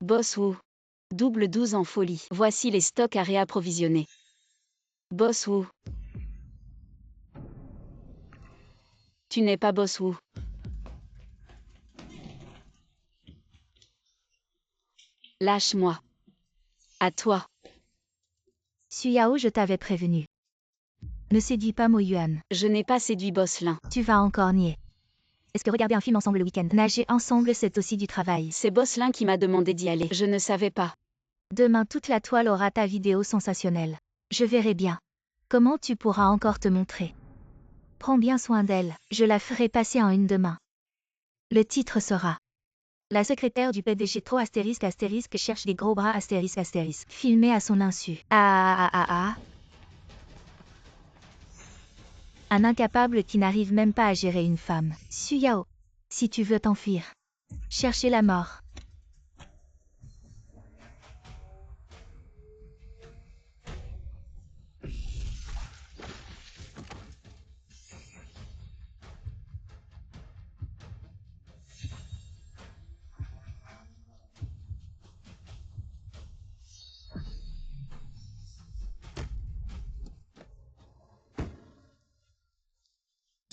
Boss Wu. Double 12 en folie. Voici les stocks à réapprovisionner. Boss Wu. Tu n'es pas Boss Wu. Lâche-moi. À toi. Xu Yao, je t'avais prévenu. Ne séduis pas Mo Yuan. Je n'ai pas séduit Boss Lin. Tu vas encore nier. Est-ce que regarder un film ensemble le week-end, nager ensemble, c'est aussi du travail? C'est Boss Lin qui m'a demandé d'y aller. Je ne savais pas. Demain toute la toile aura ta vidéo sensationnelle. Je verrai bien. Comment tu pourras encore te montrer? Prends bien soin d'elle, je la ferai passer en une demain. Le titre sera La secrétaire du PDG trop astérisque cherche des gros bras astérisque. Filmé à son insu. Un incapable qui n'arrive même pas à gérer une femme. Xu Yao. Si tu veux t'enfuir. Chercher la mort.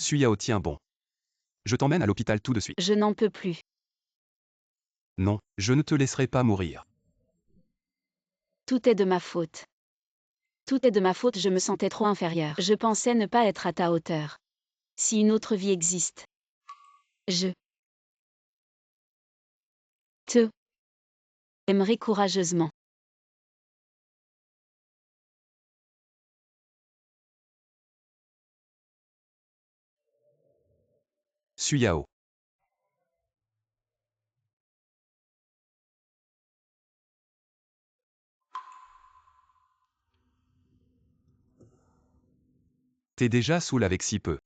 Xu Yao, tiens bon. Je t'emmène à l'hôpital tout de suite. Je n'en peux plus. Non, je ne te laisserai pas mourir. Tout est de ma faute. Tout est de ma faute, je me sentais trop inférieure. Je pensais ne pas être à ta hauteur. Si une autre vie existe. Je te aimerai courageusement. Xu Yao. T'es déjà saoul avec si peu.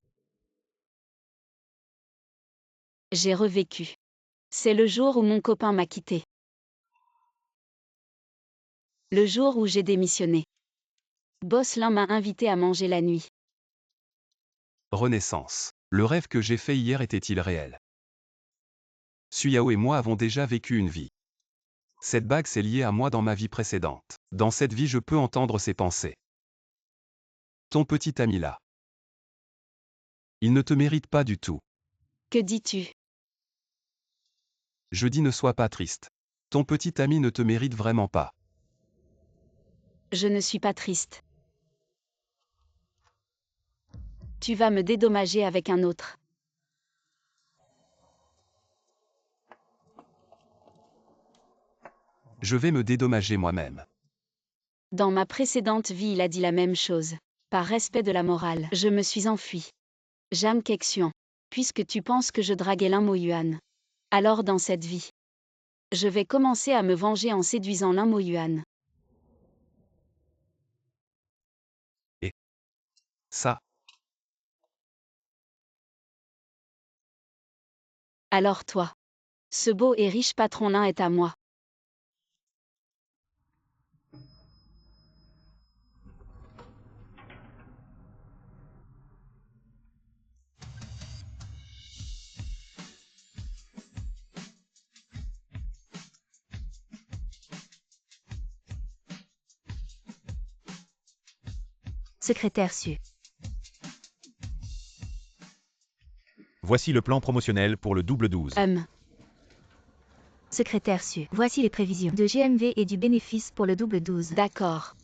J'ai revécu. C'est le jour où mon copain m'a quitté. Le jour où j'ai démissionné. Boss Lin m'a invité à manger la nuit. Renaissance. Le rêve que j'ai fait hier était-il réel? Xu Yao et moi avons déjà vécu une vie. Cette bague s'est liée à moi dans ma vie précédente. Dans cette vie je peux entendre ses pensées. Ton petit ami là. Il ne te mérite pas du tout. Que dis-tu? Je dis ne sois pas triste. Ton petit ami ne te mérite vraiment pas. Je ne suis pas triste. Tu vas me dédommager avec un autre. Je vais me dédommager moi-même. Dans ma précédente vie, il a dit la même chose. Par respect de la morale, je me suis enfui. Jam Kexian. Puisque tu penses que je draguais Lin Mo Yuan. Alors dans cette vie, je vais commencer à me venger en séduisant Lin Mo Yuan. Ça, Alors toi. Ce beau et riche patron Lin est à moi. Secrétaire Xu. Voici le plan promotionnel pour le double 12. Secrétaire Xu. Voici les prévisions de GMV et du bénéfice pour le double 12. D'accord.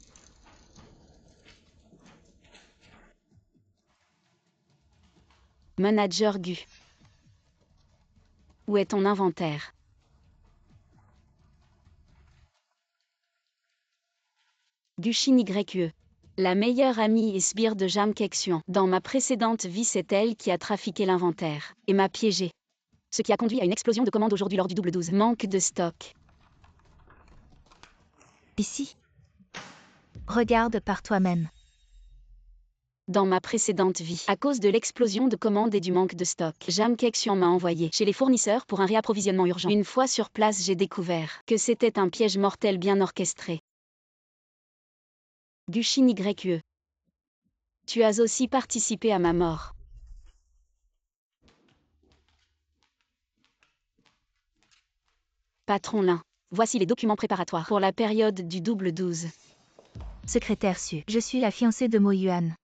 Manager Gu. Où est ton inventaire? Gushin YE. La meilleure amie et sbire de Jam Kexian. Dans ma précédente vie, c'est elle qui a trafiqué l'inventaire et m'a piégé. Ce qui a conduit à une explosion de commandes aujourd'hui lors du double 12. Manque de stock. Ici. Regarde par toi-même. Dans ma précédente vie, à cause de l'explosion de commandes et du manque de stock, Jam Kexian m'a envoyé chez les fournisseurs pour un réapprovisionnement urgent. Une fois sur place, j'ai découvert que c'était un piège mortel bien orchestré. Gushin YE. Tu as aussi participé à ma mort. Patron Lin. Voici les documents préparatoires pour la période du double 12. Secrétaire Su. Je suis la fiancée de Mo Yuan.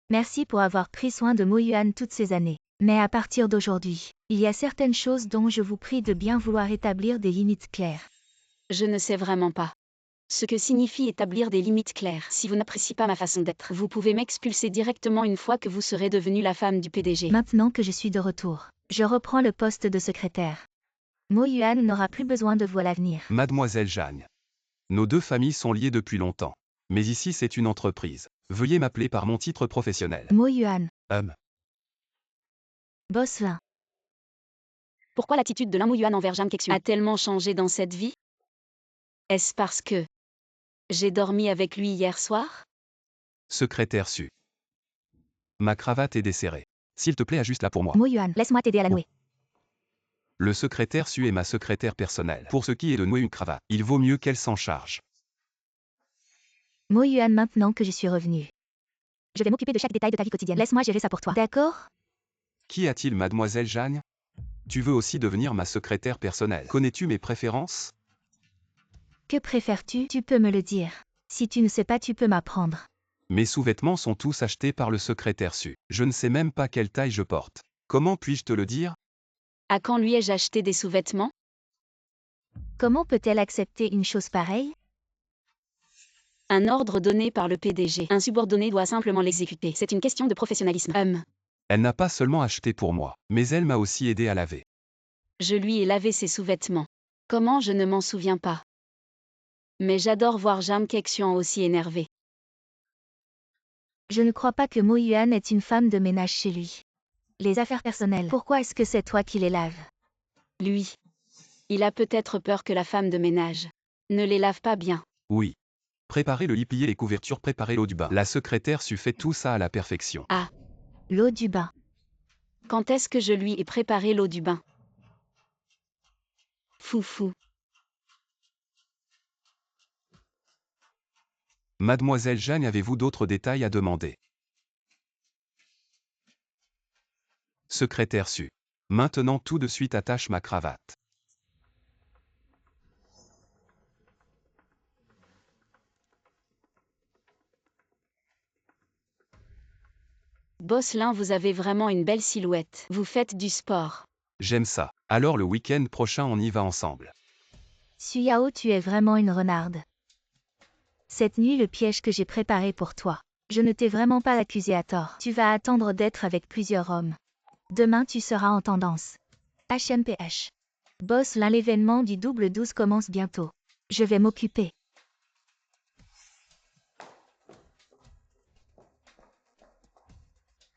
Merci pour avoir pris soin de Mo Yuan toutes ces années. Mais à partir d'aujourd'hui, il y a certaines choses dont je vous prie de bien vouloir établir des limites claires. Je ne sais vraiment pas ce que signifie établir des limites claires. Si vous n'appréciez pas ma façon d'être, vous pouvez m'expulser directement une fois que vous serez devenue la femme du PDG. Maintenant que je suis de retour, je reprends le poste de secrétaire. Mo Yuan n'aura plus besoin de vous à l'avenir. Mademoiselle Jeanne. Nos deux familles sont liées depuis longtemps. Mais ici c'est une entreprise. Veuillez m'appeler par mon titre professionnel. Mo Yuan. Boss Lin. Pourquoi l'attitude de Mo Yuan envers Jam Kexuan a tellement changé dans cette vie? Est-ce parce que j'ai dormi avec lui hier soir? Secrétaire Su. Ma cravate est desserrée. S'il te plaît, ajuste-la pour moi. Mo Yuan, laisse-moi t'aider à la nouer. Le secrétaire Su est ma secrétaire personnelle. Pour ce qui est de nouer une cravate, il vaut mieux qu'elle s'en charge. Mo Yuan, maintenant que je suis revenu, je vais m'occuper de chaque détail de ta vie quotidienne. Laisse-moi gérer ça pour toi. D'accord? Qu'y a-t-il, Mademoiselle Jeanne? Tu veux aussi devenir ma secrétaire personnelle. Connais-tu mes préférences? Que préfères-tu? Tu peux me le dire. Si tu ne sais pas, tu peux m'apprendre. Mes sous-vêtements sont tous achetés par le secrétaire Su. Je ne sais même pas quelle taille je porte. Comment puis-je te le dire? À quand lui ai-je acheté des sous-vêtements? Comment peut-elle accepter une chose pareille? Un ordre donné par le PDG. Un subordonné doit simplement l'exécuter. C'est une question de professionnalisme. Elle n'a pas seulement acheté pour moi, mais elle m'a aussi aidé à laver. Je lui ai lavé ses sous-vêtements. Comment je ne m'en souviens pas. Mais j'adore voir Jam Kexuan aussi énervé. Je ne crois pas que Mo Yuan est une femme de ménage chez lui. Les affaires personnelles, pourquoi est-ce que c'est toi qui les laves? Lui. Il a peut-être peur que la femme de ménage ne les lave pas bien. Oui. Préparer le lit, plier les couvertures, préparer l'eau du bain. La secrétaire Su fait tout ça à la perfection. Ah. L'eau du bain. Quand est-ce que je lui ai préparé l'eau du bain? Foufou. Mademoiselle Jeanne, avez-vous d'autres détails à demander? Secrétaire Su. Maintenant tout de suite attache ma cravate. Boss Lin, vous avez vraiment une belle silhouette. Vous faites du sport. J'aime ça. Alors le week-end prochain on y va ensemble. Su Yao, tu es vraiment une renarde. Cette nuit, le piège que j'ai préparé pour toi. Je ne t'ai vraiment pas accusé à tort. Tu vas attendre d'être avec plusieurs hommes. Demain, tu seras en tendance. HMPH. Boss Lin, l'événement du double 12 commence bientôt. Je vais m'occuper.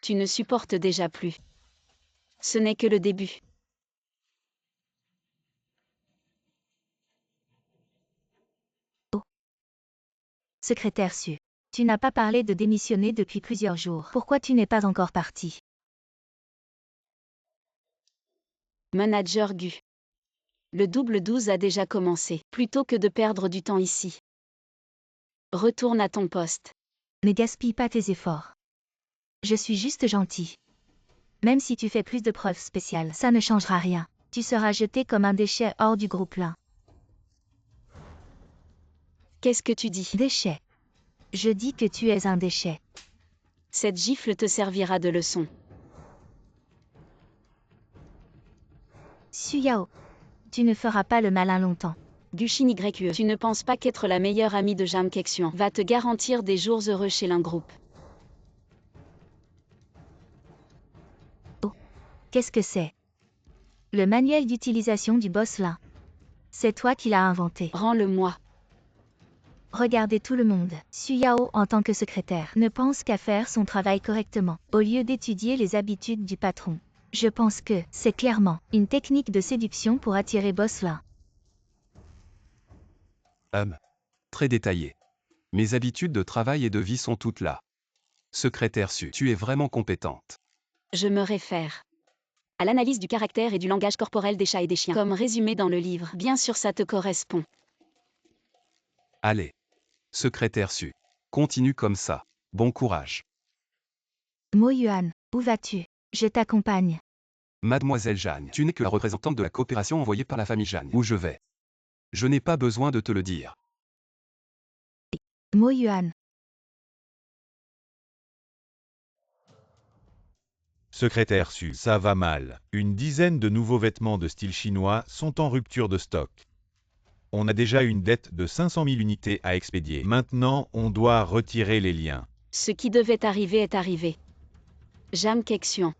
Tu ne supportes déjà plus. Ce n'est que le début. Secrétaire Su. Tu n'as pas parlé de démissionner depuis plusieurs jours. Pourquoi tu n'es pas encore parti? Manager Gu. Le double 12 a déjà commencé. Plutôt que de perdre du temps ici, retourne à ton poste. Ne gaspille pas tes efforts. Je suis juste gentil. Même si tu fais plus de preuves spéciales, ça ne changera rien. Tu seras jeté comme un déchet hors du groupe Lin. Qu'est-ce que tu dis? Déchet. Je dis que tu es un déchet. Cette gifle te servira de leçon. Su Yao. Tu ne feras pas le malin longtemps. Gushin YE. Tu ne penses pas qu'être la meilleure amie de Jam Kexuan va te garantir des jours heureux chez l'un groupe? Qu'est-ce que c'est? Le manuel d'utilisation du boss Lin. C'est toi qui l'as inventé. Rends-le-moi. Regardez tout le monde. Su Yao, en tant que secrétaire, ne pense qu'à faire son travail correctement, au lieu d'étudier les habitudes du patron. Je pense que c'est clairement une technique de séduction pour attirer boss Lin. Très détaillé. Mes habitudes de travail et de vie sont toutes là. Secrétaire Su, tu es vraiment compétente. Je me réfère à l'analyse du caractère et du langage corporel des chats et des chiens, comme résumé dans le livre. Bien sûr, ça te correspond. Allez. Secrétaire Su. Continue comme ça. Bon courage. Mo Yuan, où vas-tu? Je t'accompagne. Mademoiselle Jeanne, tu n'es que la représentante de la coopération envoyée par la famille Jeanne. Où je vais? Je n'ai pas besoin de te le dire. Mo Yuan. Secrétaire Su, ça va mal. Une dizaine de nouveaux vêtements de style chinois sont en rupture de stock. On a déjà une dette de 500 000 unités à expédier. Maintenant, on doit retirer les liens. Ce qui devait arriver est arrivé. Jam Kexian.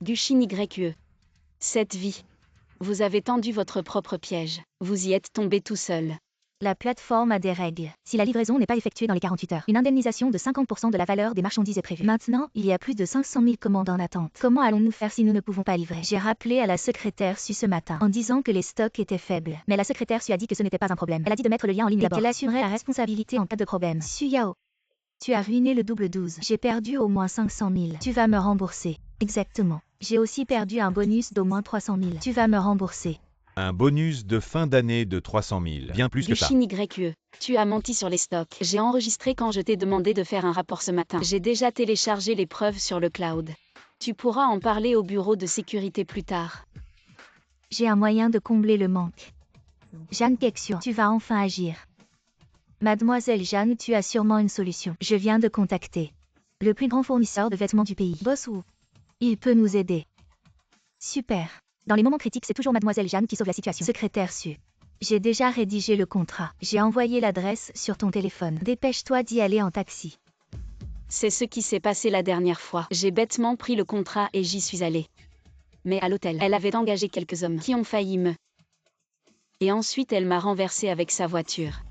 Gushin YE. Cette vie. Vous avez tendu votre propre piège. Vous y êtes tombé tout seul. La plateforme a des règles. Si la livraison n'est pas effectuée dans les 48 heures, une indemnisation de 50% de la valeur des marchandises est prévue. Maintenant, il y a plus de 500 000 commandes en attente. Comment allons-nous faire si nous ne pouvons pas livrer? J'ai rappelé à la secrétaire Su ce matin en disant que les stocks étaient faibles. Mais la secrétaire Su a dit que ce n'était pas un problème. Elle a dit de mettre le lien en ligne d'abord. Et qu'elle assumerait la responsabilité en cas de problème. Su Yao. Tu as ruiné le double 12. J'ai perdu au moins 500 000. Tu vas me rembourser. Exactement. J'ai aussi perdu un bonus d'au moins 300 000. Tu vas me rembourser. Un bonus de fin d'année de 300 000. Bien plus que ça. Gushin YE. Tu as menti sur les stocks. J'ai enregistré quand je t'ai demandé de faire un rapport ce matin. J'ai déjà téléchargé les preuves sur le cloud. Tu pourras en parler au bureau de sécurité plus tard. J'ai un moyen de combler le manque. Jeanne Kexian, tu vas enfin agir. Mademoiselle Jeanne, tu as sûrement une solution. Je viens de contacter le plus grand fournisseur de vêtements du pays. Boss Wu. Il peut nous aider. Super. Dans les moments critiques, c'est toujours Mademoiselle Jeanne qui sauve la situation. Secrétaire Su. J'ai déjà rédigé le contrat. J'ai envoyé l'adresse sur ton téléphone. Dépêche-toi d'y aller en taxi. C'est ce qui s'est passé la dernière fois. J'ai bêtement pris le contrat et j'y suis allée. Mais à l'hôtel, elle avait engagé quelques hommes qui ont failli me... Et ensuite elle m'a renversé avec sa voiture.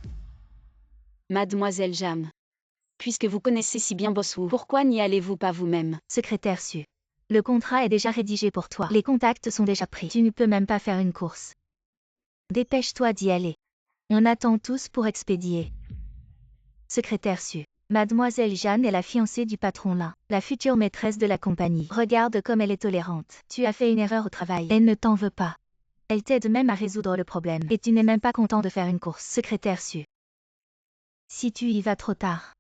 Mademoiselle Jam. Puisque vous connaissez si bien Boss Wu, pourquoi n'y allez-vous pas vous-même? Secrétaire Su. Le contrat est déjà rédigé pour toi. Les contacts sont déjà pris. Tu ne peux même pas faire une course. Dépêche-toi d'y aller. On attend tous pour expédier. Secrétaire Su. Mademoiselle Jeanne est la fiancée du patron là, la future maîtresse de la compagnie. Regarde comme elle est tolérante. Tu as fait une erreur au travail. Elle ne t'en veut pas. Elle t'aide même à résoudre le problème. Et tu n'es même pas content de faire une course. Secrétaire Su. Si tu y vas trop tard,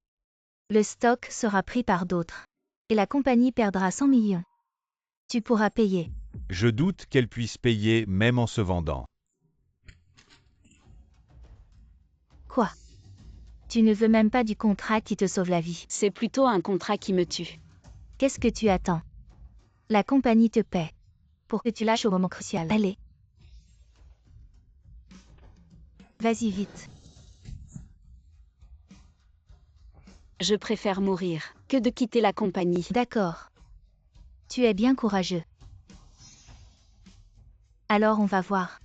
le stock sera pris par d'autres. Et la compagnie perdra 100 millions. Tu pourras payer. Je doute qu'elle puisse payer même en se vendant. Quoi? Tu ne veux même pas du contrat qui te sauve la vie. C'est plutôt un contrat qui me tue. Qu'est-ce que tu attends? La compagnie te paie. Pour que tu lâches au moment crucial. Allez. Vas-y vite. Je préfère mourir que de quitter la compagnie. D'accord. Tu es bien courageux. Alors on va voir.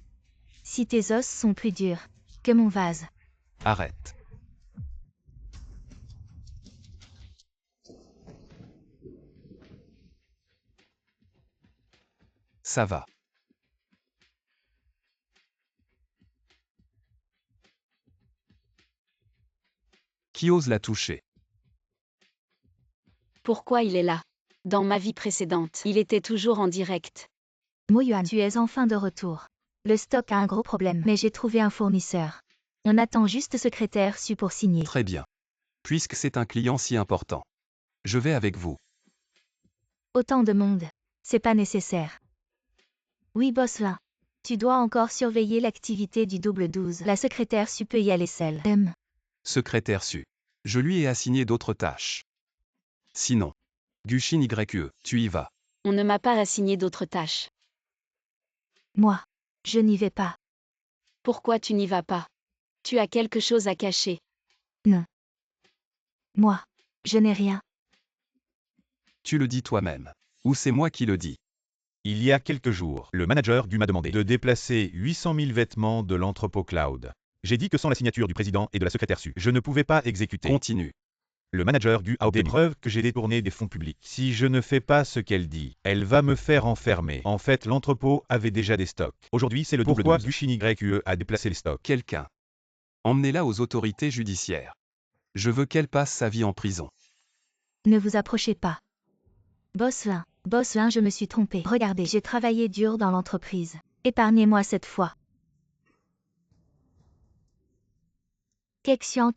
Si tes os sont plus durs que mon vase. Arrête. Ça va. Qui ose la toucher? Pourquoi il est là? Dans ma vie précédente, il était toujours en direct. Mo Yuan, tu es enfin de retour. Le stock a un gros problème, mais j'ai trouvé un fournisseur. On attend juste secrétaire Su pour signer. Très bien. Puisque c'est un client si important. Je vais avec vous. Autant de monde. C'est pas nécessaire. Oui, boss là. Tu dois encore surveiller l'activité du double 12. La secrétaire Su peut y aller seule. Secrétaire Su. Je lui ai assigné d'autres tâches. Sinon. Gushin YE, tu y vas. On ne m'a pas assigné d'autres tâches. Moi. Je n'y vais pas. Pourquoi tu n'y vas pas? Tu as quelque chose à cacher. Non. Moi. Je n'ai rien. Tu le dis toi-même. Ou c'est moi qui le dis? Il y a quelques jours, le manager m'a demandé de déplacer 800 000 vêtements de l'entrepôt cloud. J'ai dit que sans la signature du président et de la secrétaire Su, je ne pouvais pas exécuter. Continue. Le manager a obtenu preuve que j'ai détourné des fonds publics. Si je ne fais pas ce qu'elle dit, elle va me faire enfermer. En fait, l'entrepôt avait déjà des stocks. Aujourd'hui, c'est le double 12. Pourquoi Gushin YE a déplacé les stocks? Quelqu'un. Emmenez-la aux autorités judiciaires. Je veux qu'elle passe sa vie en prison. Ne vous approchez pas. Boss 1, je me suis trompé. Regardez, j'ai travaillé dur dans l'entreprise. Épargnez-moi cette fois. Kexian.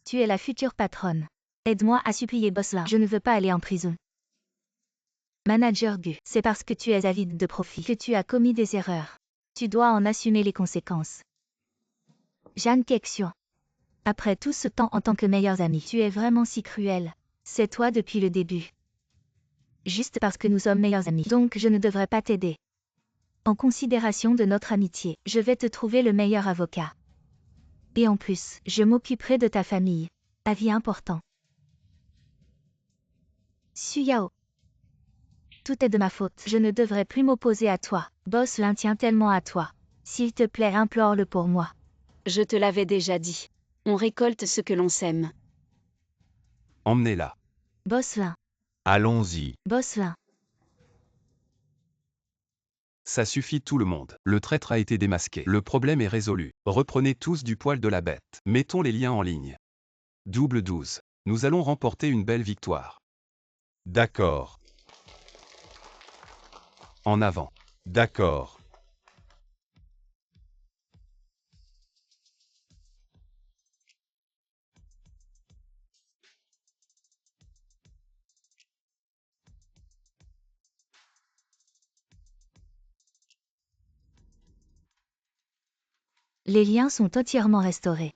Tu es la future patronne. Aide-moi à supplier Boss 1. Je ne veux pas aller en prison. Manager Gu, c'est parce que tu es avide de profit que tu as commis des erreurs. Tu dois en assumer les conséquences. Jeanne Kexian. Après tout ce temps en tant que meilleures amies, tu es vraiment si cruelle. C'est toi depuis le début. Juste parce que nous sommes meilleures amies. Donc je ne devrais pas t'aider. En considération de notre amitié, je vais te trouver le meilleur avocat. Et en plus, je m'occuperai de ta famille. Avis important. Suyao. Tout est de ma faute. Je ne devrais plus m'opposer à toi. Boss Lin tient tellement à toi. S'il te plaît, implore-le pour moi. Je te l'avais déjà dit. On récolte ce que l'on sème. Emmenez-la. Boss Lin. Allons-y. Boss Lin. Ça suffit tout le monde. Le traître a été démasqué. Le problème est résolu. Reprenez tous du poil de la bête. Mettons les liens en ligne. Double 12. Nous allons remporter une belle victoire. D'accord. En avant. D'accord. Les liens sont entièrement restaurés.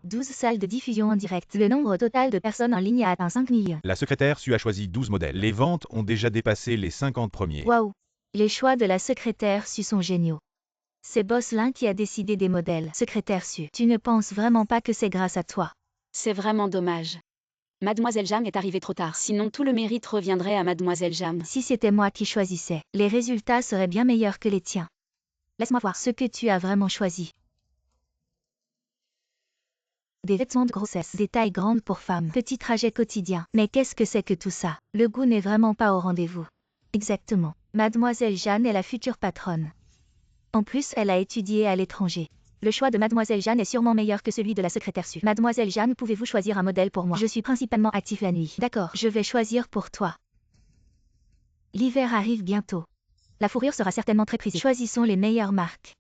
12 salles de diffusion en direct. Le nombre total de personnes en ligne a atteint 5 millions. La secrétaire Su a choisi 12 modèles. Les ventes ont déjà dépassé les 50 premiers. Waouh! Les choix de la secrétaire Su sont géniaux. C'est Boss Lin qui a décidé des modèles. Secrétaire Su, tu ne penses vraiment pas que c'est grâce à toi? C'est vraiment dommage. Mademoiselle Jam est arrivée trop tard, sinon tout le mérite reviendrait à Mademoiselle Jam. Si c'était moi qui choisissais, les résultats seraient bien meilleurs que les tiens. Laisse-moi voir ce que tu as vraiment choisi. Des vêtements de grossesse, des tailles grandes pour femmes, petit trajet quotidien. Mais qu'est-ce que c'est que tout ça? Le goût n'est vraiment pas au rendez-vous. Exactement. Mademoiselle Jeanne est la future patronne. En plus, elle a étudié à l'étranger. Le choix de Mademoiselle Jeanne est sûrement meilleur que celui de la secrétaire Su. Mademoiselle Jeanne, pouvez-vous choisir un modèle pour moi? Je suis principalement active la nuit. D'accord, je vais choisir pour toi. L'hiver arrive bientôt. La fourrure sera certainement très prisée. Choisissons les meilleures marques.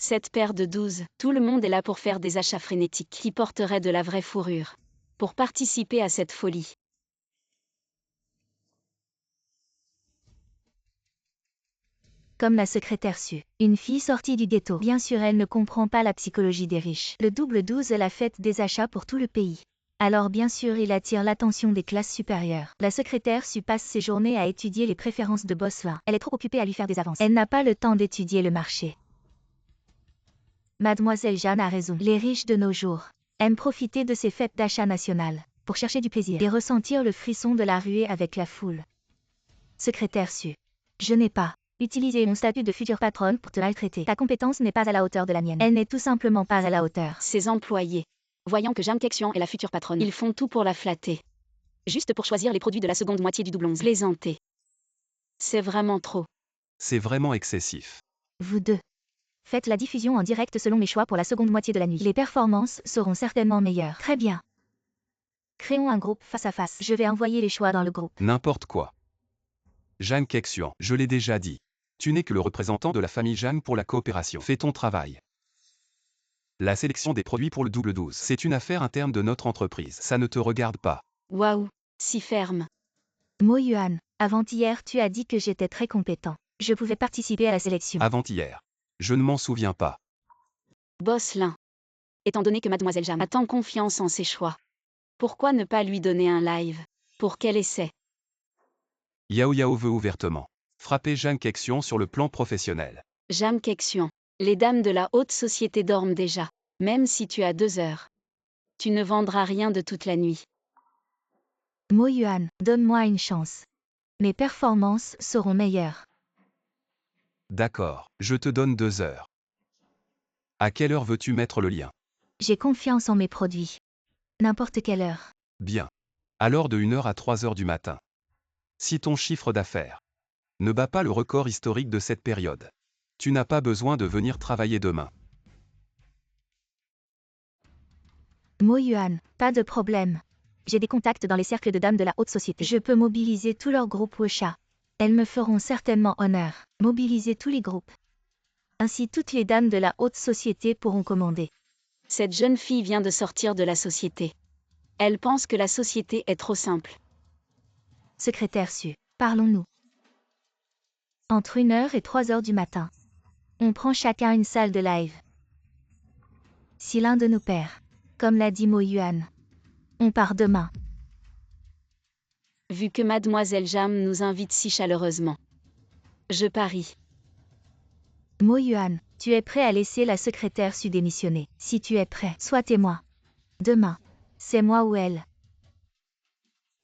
Cette paire de 12, tout le monde est là pour faire des achats frénétiques qui porteraient de la vraie fourrure. Pour participer à cette folie. Comme la secrétaire Su, une fille sortie du ghetto. Bien sûr, elle ne comprend pas la psychologie des riches. Le double 12 est la fête des achats pour tout le pays. Alors bien sûr, il attire l'attention des classes supérieures. La secrétaire Su passe ses journées à étudier les préférences de Boss Lin. Elle est trop occupée à lui faire des avances. Elle n'a pas le temps d'étudier le marché. Mademoiselle Jeanne a raison. Les riches de nos jours aiment profiter de ces fêtes d'achat nationales pour chercher du plaisir et ressentir le frisson de la ruée avec la foule. Secrétaire Su. Je n'ai pas utilisé mon statut de future patronne pour te maltraiter. Ta compétence n'est pas à la hauteur de la mienne. Elle n'est tout simplement pas à la hauteur. Ses employés. Voyant que Jeanne Kexian est la future patronne, ils font tout pour la flatter. Juste pour choisir les produits de la seconde moitié du double 11. Plaisanter. C'est vraiment trop. C'est vraiment excessif. Vous deux. Faites la diffusion en direct selon mes choix pour la seconde moitié de la nuit. Les performances seront certainement meilleures. Très bien. Créons un groupe face à face. Je vais envoyer les choix dans le groupe. N'importe quoi. Jeanne Kexian, je l'ai déjà dit. Tu n'es que le représentant de la famille Jeanne pour la coopération. Fais ton travail. La sélection des produits pour le double 12, c'est une affaire interne de notre entreprise. Ça ne te regarde pas. Waouh, si ferme. Mo Yuan, avant-hier tu as dit que j'étais très compétent. Je pouvais participer à la sélection. Avant-hier. Je ne m'en souviens pas. Boss Lin. Étant donné que Mademoiselle Jam a tant confiance en ses choix, pourquoi ne pas lui donner un live pour qu'elle essaie? Yao Yao veut ouvertement frapper Jeanne Kexian sur le plan professionnel. Jam Kexian. Les dames de la haute société dorment déjà, même si tu as 2 heures. Tu ne vendras rien de toute la nuit. Mo Yuan, donne-moi une chance. Mes performances seront meilleures. D'accord, je te donne 2 heures. À quelle heure veux-tu mettre le lien? J'ai confiance en mes produits. N'importe quelle heure. Bien. Alors de 1h à 3h du matin. Si ton chiffre d'affaires ne bat pas le record historique de cette période, tu n'as pas besoin de venir travailler demain. Mo Yuan, pas de problème. J'ai des contacts dans les cercles de dames de la haute société. Je peux mobiliser tout leur groupe Wusha. Elles me feront certainement honneur. Mobiliser tous les groupes. Ainsi toutes les dames de la haute société pourront commander. Cette jeune fille vient de sortir de la société. Elle pense que la société est trop simple. Secrétaire Su, parlons-nous. Entre 1h et 3h du matin. On prend chacun une salle de live. Si l'un de nous perd, comme l'a dit Mo Yuan, on part demain. Vu que mademoiselle Jam nous invite si chaleureusement. Je parie. Mo Yuan, tu es prêt à laisser la secrétaire Su démissionner. Si tu es prêt, sois témoin. Demain, c'est moi ou elle.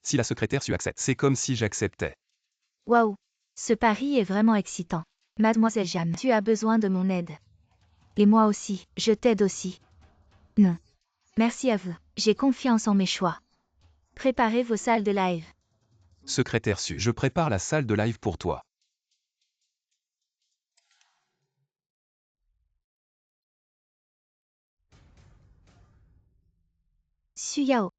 Si la secrétaire Su accepte, c'est comme si j'acceptais. Waouh, ce pari est vraiment excitant. Mademoiselle Jam, tu as besoin de mon aide. Et moi aussi, je t'aide aussi. Non. Merci à vous, j'ai confiance en mes choix. Préparez vos salles de live. Secrétaire Su, je prépare la salle de live pour toi. Su Yao.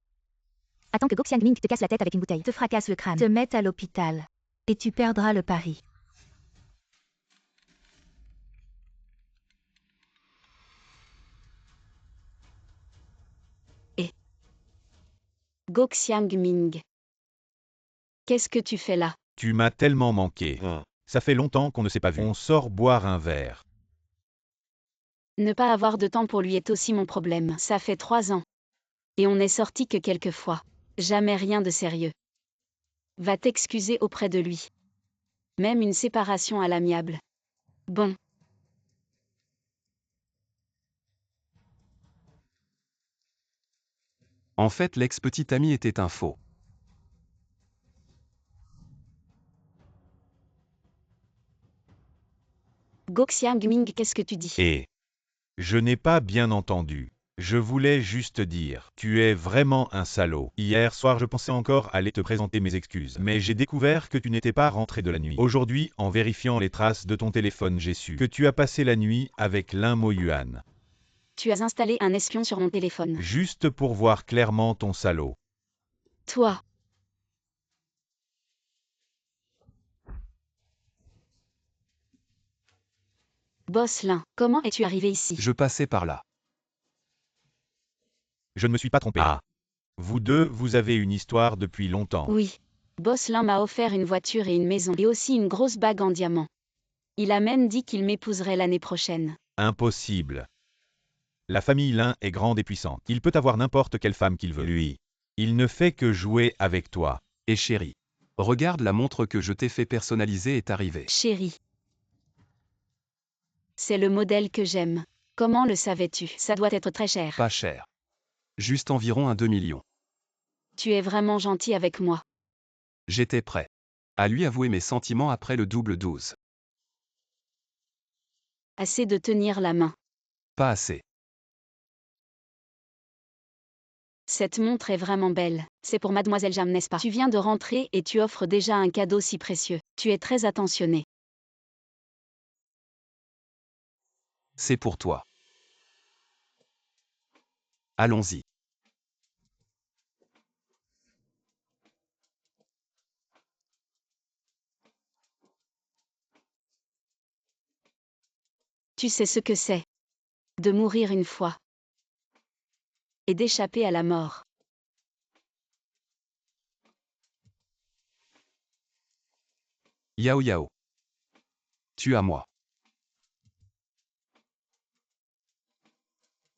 Attends que Gok Xiangming te casse la tête avec une bouteille, te fracasse le crâne, te mette à l'hôpital. Et tu perdras le pari. Gok Xiangming. Qu'est-ce que tu fais là? Tu m'as tellement manqué. Ça fait longtemps qu'on ne s'est pas vu. On sort boire un verre. Ne pas avoir de temps pour lui est aussi mon problème. Ça fait 3 ans. Et on n'est sorti que quelques fois. Jamais rien de sérieux. Va t'excuser auprès de lui. Même une séparation à l'amiable. Bon. En fait, l'ex-petit ami était un faux. Gok Xiangming, qu'est-ce que tu dis? Et je n'ai pas bien entendu. Je voulais juste dire, tu es vraiment un salaud. Hier soir, je pensais encore aller te présenter mes excuses, mais j'ai découvert que tu n'étais pas rentré de la nuit. Aujourd'hui, en vérifiant les traces de ton téléphone, j'ai su que tu as passé la nuit avec l'un Mo Yuan. Tu as installé un espion sur mon téléphone. Juste pour voir clairement ton salaud. Toi. Bosselin, comment es-tu arrivé ici? Je passais par là. Je ne me suis pas trompé. Ah. Vous deux, vous avez une histoire depuis longtemps. Oui. Bosselin m'a offert une voiture et une maison, et aussi une grosse bague en diamant. Il a même dit qu'il m'épouserait l'année prochaine. Impossible. La famille Lin est grande et puissante. Il peut avoir n'importe quelle femme qu'il veut. Lui, il ne fait que jouer avec toi. Et chérie, regarde la montre que je t'ai fait personnaliser est arrivée. Chérie. C'est le modèle que j'aime. Comment le savais-tu? Ça doit être très cher. Pas cher. Juste environ 2 millions. Tu es vraiment gentil avec moi. J'étais prêt à lui avouer mes sentiments après le double 12. Assez de tenir la main. Pas assez. Cette montre est vraiment belle. C'est pour mademoiselle Jam, n'est-ce pas? Tu viens de rentrer et tu offres déjà un cadeau si précieux. Tu es très attentionné. C'est pour toi. Allons-y. Tu sais ce que c'est de mourir une fois et d'échapper à la mort. Yao Yao. Tu à moi.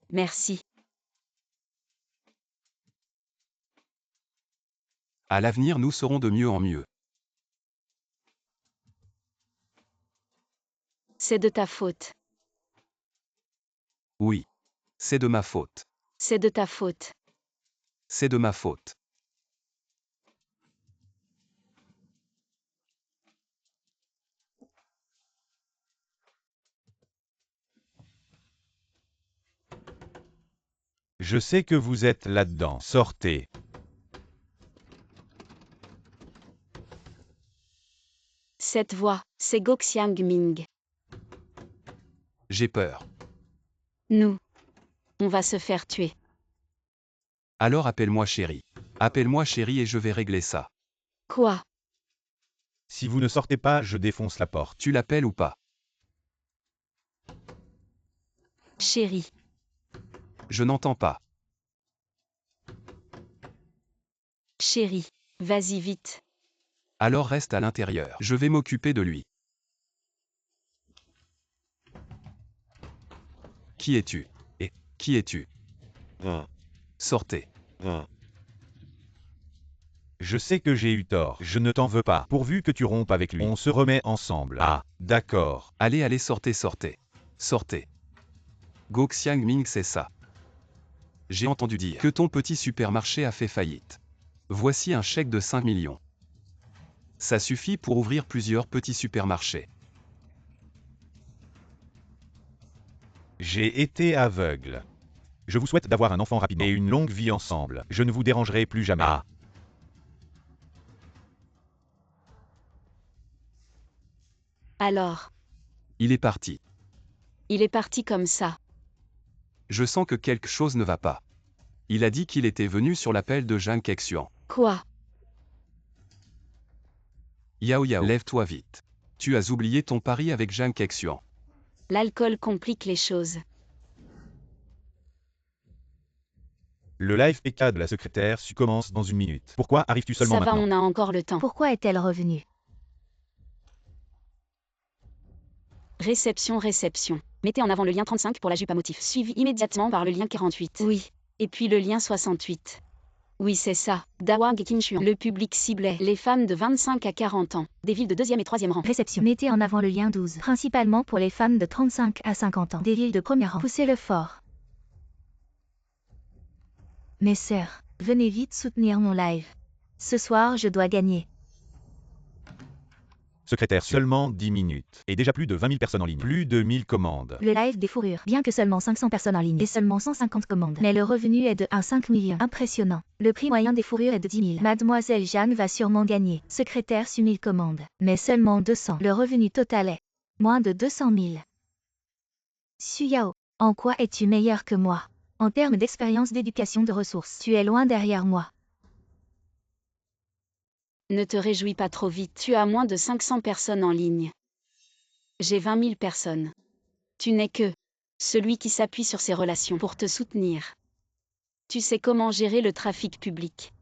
Merci. À l'avenir, nous serons de mieux en mieux. C'est de ta faute. Oui. C'est de ma faute. C'est de ta faute. C'est de ma faute. Je sais que vous êtes là-dedans. Sortez. Cette voix, c'est Gok Xiangming. J'ai peur. Nous. On va se faire tuer. Alors appelle-moi chérie. Appelle-moi chérie et je vais régler ça. Quoi? Si vous ne sortez pas, je défonce la porte. Tu l'appelles ou pas? Chérie. Je n'entends pas. Chérie. Vas-y vite. Alors reste à l'intérieur. Je vais m'occuper de lui. Qui es-tu? Et Qui es-tu? Sortez. Je sais que j'ai eu tort. Je ne t'en veux pas. Pourvu que tu rompes avec lui. On se remet ensemble. Ah, d'accord. Allez, allez, sortez, sortez. Sortez. Go Xiangming, c'est ça. J'ai entendu dire que ton petit supermarché a fait faillite. Voici un chèque de 5 millions. Ça suffit pour ouvrir plusieurs petits supermarchés. J'ai été aveugle. Je vous souhaite d'avoir un enfant rapidement et une longue vie ensemble. Je ne vous dérangerai plus jamais. Ah. Alors, Il est parti. il est parti comme ça. Je sens que quelque chose ne va pas. Il a dit qu'il était venu sur l'appel de Zhang Kexuan. Quoi? Yao Yao, lève-toi vite. Tu as oublié ton pari avec Zhang Kexuan. L'alcool complique les choses. Le live PK de la secrétaire commence dans 1 minute. Pourquoi arrives-tu seulement Ça va, maintenant? on a encore le temps. Pourquoi est-elle revenue? Réception, réception. Mettez en avant le lien 35 pour la jupe à motif, suivi immédiatement par le lien 48. Oui. Et puis le lien 68. Oui, c'est ça. Dawang et Kinshuan. Le public ciblait les femmes de 25 à 40 ans, des villes de 2e et 3e rang. Réception. Mettez en avant le lien 12, principalement pour les femmes de 35 à 50 ans, des villes de premier rang. Poussez-le fort. Mes sœurs, venez vite soutenir mon live. Ce soir, je dois gagner. Secrétaire, seulement 10 minutes. Et déjà plus de 20 000 personnes en ligne. Plus de 1000 commandes. Le live des fourrures. Bien que seulement 500 personnes en ligne et seulement 150 commandes. Mais le revenu est de 1,5 million. Impressionnant. Le prix moyen des fourrures est de 10 000. Mademoiselle Jeanne va sûrement gagner. Secrétaire sur 1000 commandes. Mais seulement 200. Le revenu total est moins de 200 000. Xu Yao, en quoi es-tu meilleur que moi? En termes d'expérience d'éducation de ressources, tu es loin derrière moi. Ne te réjouis pas trop vite, tu as moins de 500 personnes en ligne. J'ai 20 000 personnes. Tu n'es que celui qui s'appuie sur ses relations pour te soutenir. Tu sais comment gérer le trafic public.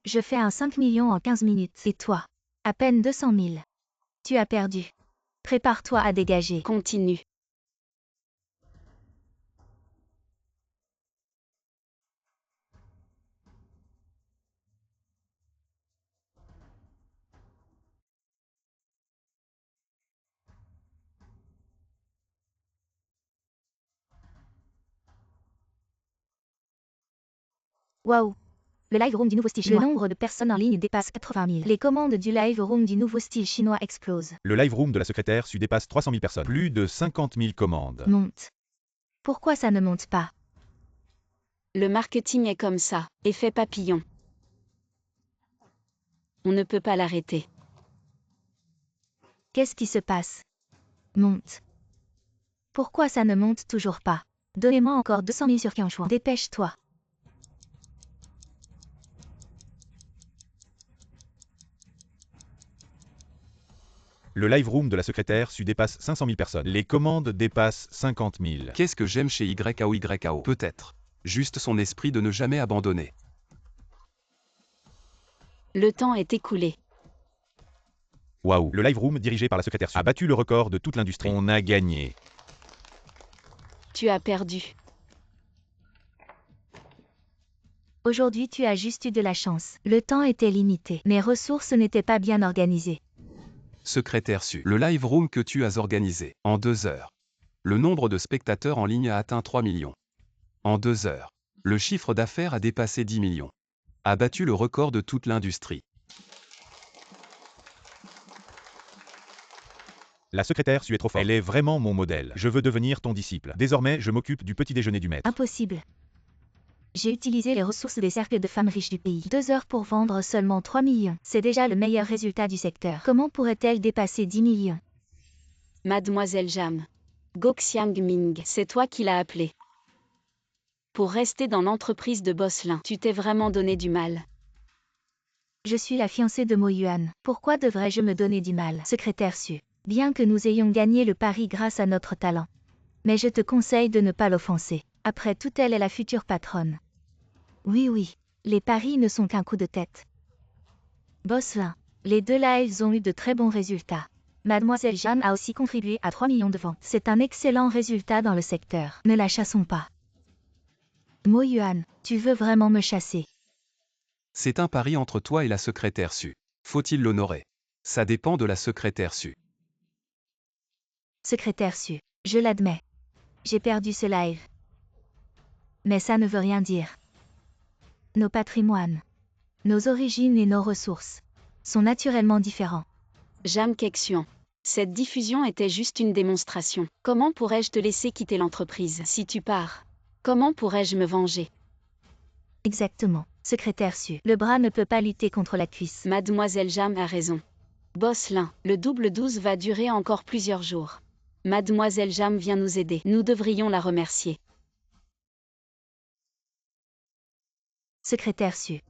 Je fais un 5 millions en 15 minutes. Et toi? À peine 200 000. Tu as perdu. Prépare-toi à dégager. Continue. Waouh! Le live room du nouveau style chinois. Le nombre de personnes en ligne dépasse 80 000. Les commandes du live room du nouveau style chinois explosent. Le live room de la secrétaire dépasse 300 000 personnes. Plus de 50 000 commandes. Monte. Pourquoi ça ne monte pas? Le marketing est comme ça, effet papillon. On ne peut pas l'arrêter. Qu'est-ce qui se passe? Monte. Pourquoi ça ne monte toujours pas? Donnez-moi encore 200 000 sur Kinshuan. Dépêche-toi. Le live room de la secrétaire dépasse 500 000 personnes. Les commandes dépassent 50 000. Qu'est-ce que j'aime chez YAO? Peut-être. Juste son esprit de ne jamais abandonner. Le temps est écoulé. Waouh! Le live room dirigé par la secrétaire a battu le record de toute l'industrie. On a gagné. Tu as perdu. Aujourd'hui, tu as juste eu de la chance. Le temps était limité. Mes ressources n'étaient pas bien organisées. Secrétaire Su. Le live room que tu as organisé, en 2 heures. Le nombre de spectateurs en ligne a atteint 3 millions. En 2 heures. Le chiffre d'affaires a dépassé 10 millions. A battu le record de toute l'industrie. La secrétaire est trop forte. Elle est vraiment mon modèle. Je veux devenir ton disciple. Désormais, je m'occupe du petit déjeuner du maître. Impossible. J'ai utilisé les ressources des cercles de femmes riches du pays. 2 heures pour vendre seulement 3 millions. C'est déjà le meilleur résultat du secteur. Comment pourrait-elle dépasser 10 millions? Mademoiselle Jam. Go Xiangming, c'est toi qui l'as appelé. Pour rester dans l'entreprise de Bosselin, tu t'es vraiment donné du mal. Je suis la fiancée de Mo Yuan. Pourquoi devrais-je me donner du mal? Secrétaire Su. Bien que nous ayons gagné le pari grâce à notre talent. Mais je te conseille de ne pas l'offenser. Après tout, elle est la future patronne. Oui, les paris ne sont qu'un coup de tête. Bosselin. Les 2 lives ont eu de très bons résultats. Mademoiselle Jeanne a aussi contribué à 3 millions de ventes. C'est un excellent résultat dans le secteur. Ne la chassons pas. Mo Yuan, tu veux vraiment me chasser? C'est un pari entre toi et la secrétaire Su. Faut-il l'honorer? Ça dépend de la secrétaire Su. Secrétaire Su, je l'admets. J'ai perdu ce live. Mais ça ne veut rien dire. Nos patrimoines, nos origines et nos ressources sont naturellement différents. Jam Kexuan. Cette diffusion était juste une démonstration. Comment pourrais-je te laisser quitter l'entreprise si tu pars? Comment pourrais-je me venger? Exactement. Secrétaire Su, le bras ne peut pas lutter contre la cuisse. Mademoiselle Jam a raison. Boss Lin, le double 12 va durer encore plusieurs jours. Mademoiselle Jam vient nous aider. Nous devrions la remercier. Secrétaire Su,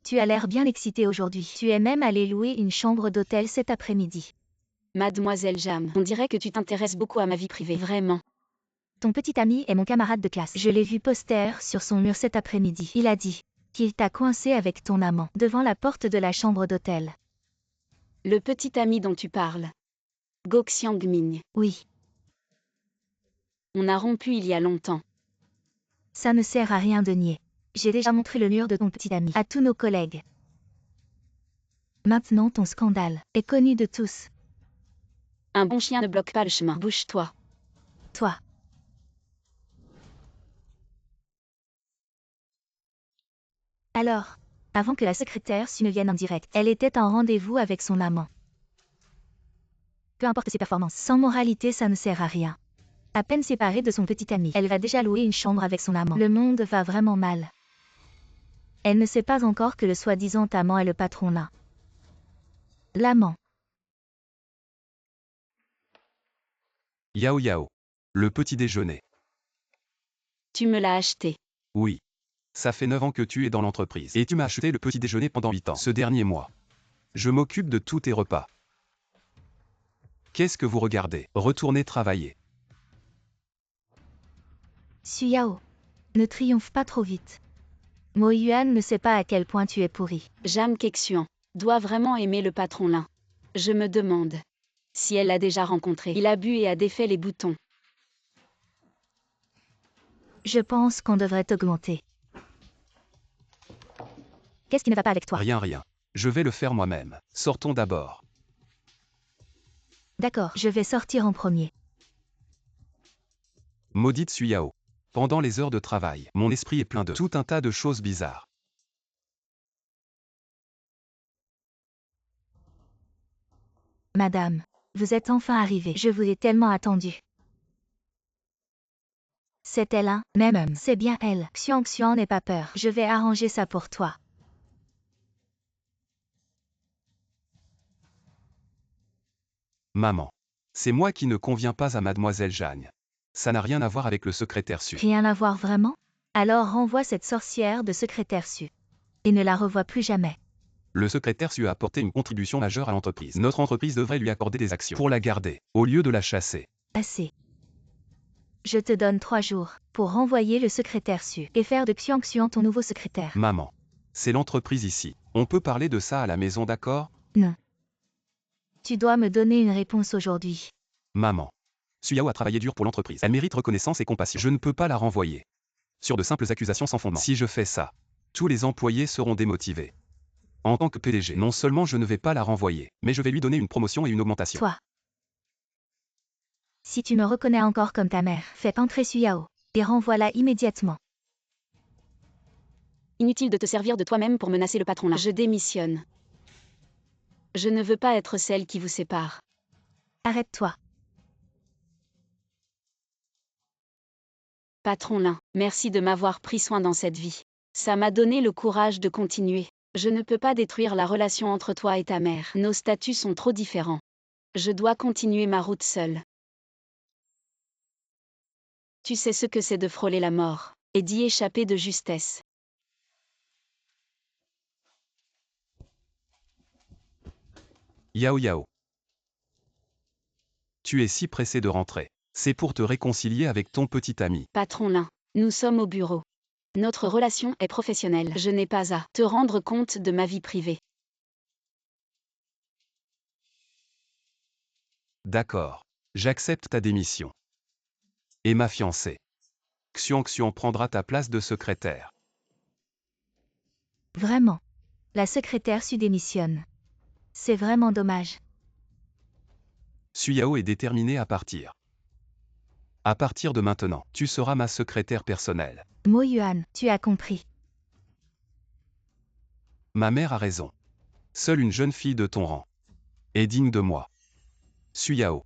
tu as l'air bien excité aujourd'hui. Tu es même allé louer une chambre d'hôtel cet après-midi. Mademoiselle Jam, on dirait que tu t'intéresses beaucoup à ma vie privée. Vraiment. Ton petit ami est mon camarade de classe. Je l'ai vu poster sur son mur cet après-midi. Il a dit qu'il t'a coincé avec ton amant devant la porte de la chambre d'hôtel. Le petit ami dont tu parles. Go Xiangming. Oui, On a rompu il y a longtemps. ça ne sert à rien de nier. J'ai déjà montré le mur de ton petit ami à tous nos collègues. Maintenant ton scandale est connu de tous. Un bon chien ne bloque pas le chemin. Bouge-toi. Toi. Alors, avant que la secrétaire Su ne vienne en direct, elle était en rendez-vous avec son amant. Peu importe ses performances, sans moralité ça ne sert à rien. À peine séparée de son petit ami, elle va déjà louer une chambre avec son amant. Le monde va vraiment mal. Elle ne sait pas encore que le soi-disant amant est le patron là. L'amant. Yao Yao. Le petit déjeuner. Tu me l'as acheté. Oui. Ça fait 9 ans que tu es dans l'entreprise. Et tu m'as acheté le petit déjeuner pendant 8 ans. Ce dernier mois. Je m'occupe de tous tes repas. Qu'est-ce que vous regardez? Retournez travailler. Su Yao. Ne triomphe pas trop vite. Mo Yuan ne sait pas à quel point tu es pourri. Jam Kexuan doit vraiment aimer le patron Lin. Je me demande si elle l'a déjà rencontré. Il a bu et a défait les boutons. Je pense qu'on devrait t'augmenter. Qu'est-ce qui ne va pas avec toi? Rien. Je vais le faire moi-même. Sortons d'abord. D'accord, je vais sortir en premier. Maudite Suyao. Pendant les heures de travail, mon esprit est plein de tout un tas de choses bizarres. Madame, vous êtes enfin arrivée. Je vous ai tellement attendu. C'est elle, hein? Même, c'est bien elle. Xiang, n'aie pas peur. Je vais arranger ça pour toi. Maman. C'est moi qui ne conviens pas à Mademoiselle Jeanne. Ça n'a rien à voir avec le secrétaire Su. Rien à voir vraiment? Alors renvoie cette sorcière de secrétaire Su. Et ne la revois plus jamais. Le secrétaire Su a apporté une contribution majeure à l'entreprise. Notre entreprise devrait lui accorder des actions pour la garder, au lieu de la chasser. Assez. Je te donne 3 jours pour renvoyer le secrétaire Su et faire de Xiang ton nouveau secrétaire. Maman. C'est l'entreprise ici. On peut parler de ça à la maison, d'accord? Non. Tu dois me donner une réponse aujourd'hui. Maman. Suyao a travaillé dur pour l'entreprise. Elle mérite reconnaissance et compassion. Je ne peux pas la renvoyer. Sur de simples accusations sans fondement. Si je fais ça, tous les employés seront démotivés. En tant que PDG, non seulement je ne vais pas la renvoyer, mais je vais lui donner une promotion et une augmentation. Toi. Si tu me reconnais encore comme ta mère, fais entrer Suyao et renvoie-la immédiatement. Inutile de te servir de toi-même pour menacer le patron Lin. Je démissionne. Je ne veux pas être celle qui vous sépare. Arrête-toi. Patron Lin, merci de m'avoir pris soin dans cette vie. Ça m'a donné le courage de continuer. Je ne peux pas détruire la relation entre toi et ta mère. Nos statuts sont trop différents. Je dois continuer ma route seule. Tu sais ce que c'est de frôler la mort, et d'y échapper de justesse. Yao Yao. Tu es si pressé de rentrer. C'est pour te réconcilier avec ton petit ami. Patron Lin, nous sommes au bureau. Notre relation est professionnelle. Je n'ai pas à te rendre compte de ma vie privée. D'accord. J'accepte ta démission. Et ma fiancée. Xiong prendra ta place de secrétaire. Vraiment. La secrétaire Su démissionne. C'est vraiment dommage. Suyao est déterminé à partir. À partir de maintenant, tu seras ma secrétaire personnelle. Mo Yuan, tu as compris. Ma mère a raison. Seule une jeune fille de ton rang est digne de moi. Suyao.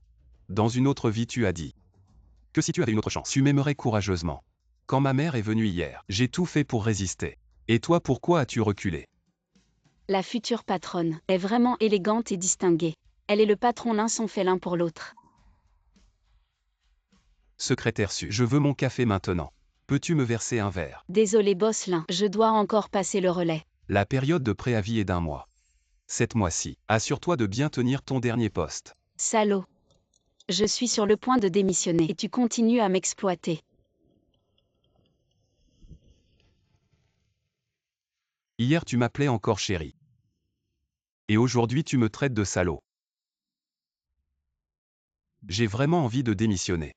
Dans une autre vie tu as dit que si tu avais une autre chance, tu m'aimerais courageusement. Quand ma mère est venue hier, j'ai tout fait pour résister. Et toi, pourquoi as-tu reculé? La future patronne est vraiment élégante et distinguée. Elle et le patron l'un sont faits l'un pour l'autre. Secrétaire Su, je veux mon café maintenant. Peux-tu me verser un verre? Désolé boss Lin, je dois encore passer le relais. La période de préavis est d'1 mois. Cette mois-ci, assure-toi de bien tenir ton dernier poste. Salaud. Je suis sur le point de démissionner et tu continues à m'exploiter. Hier tu m'appelais encore chérie. Et aujourd'hui tu me traites de salaud. J'ai vraiment envie de démissionner.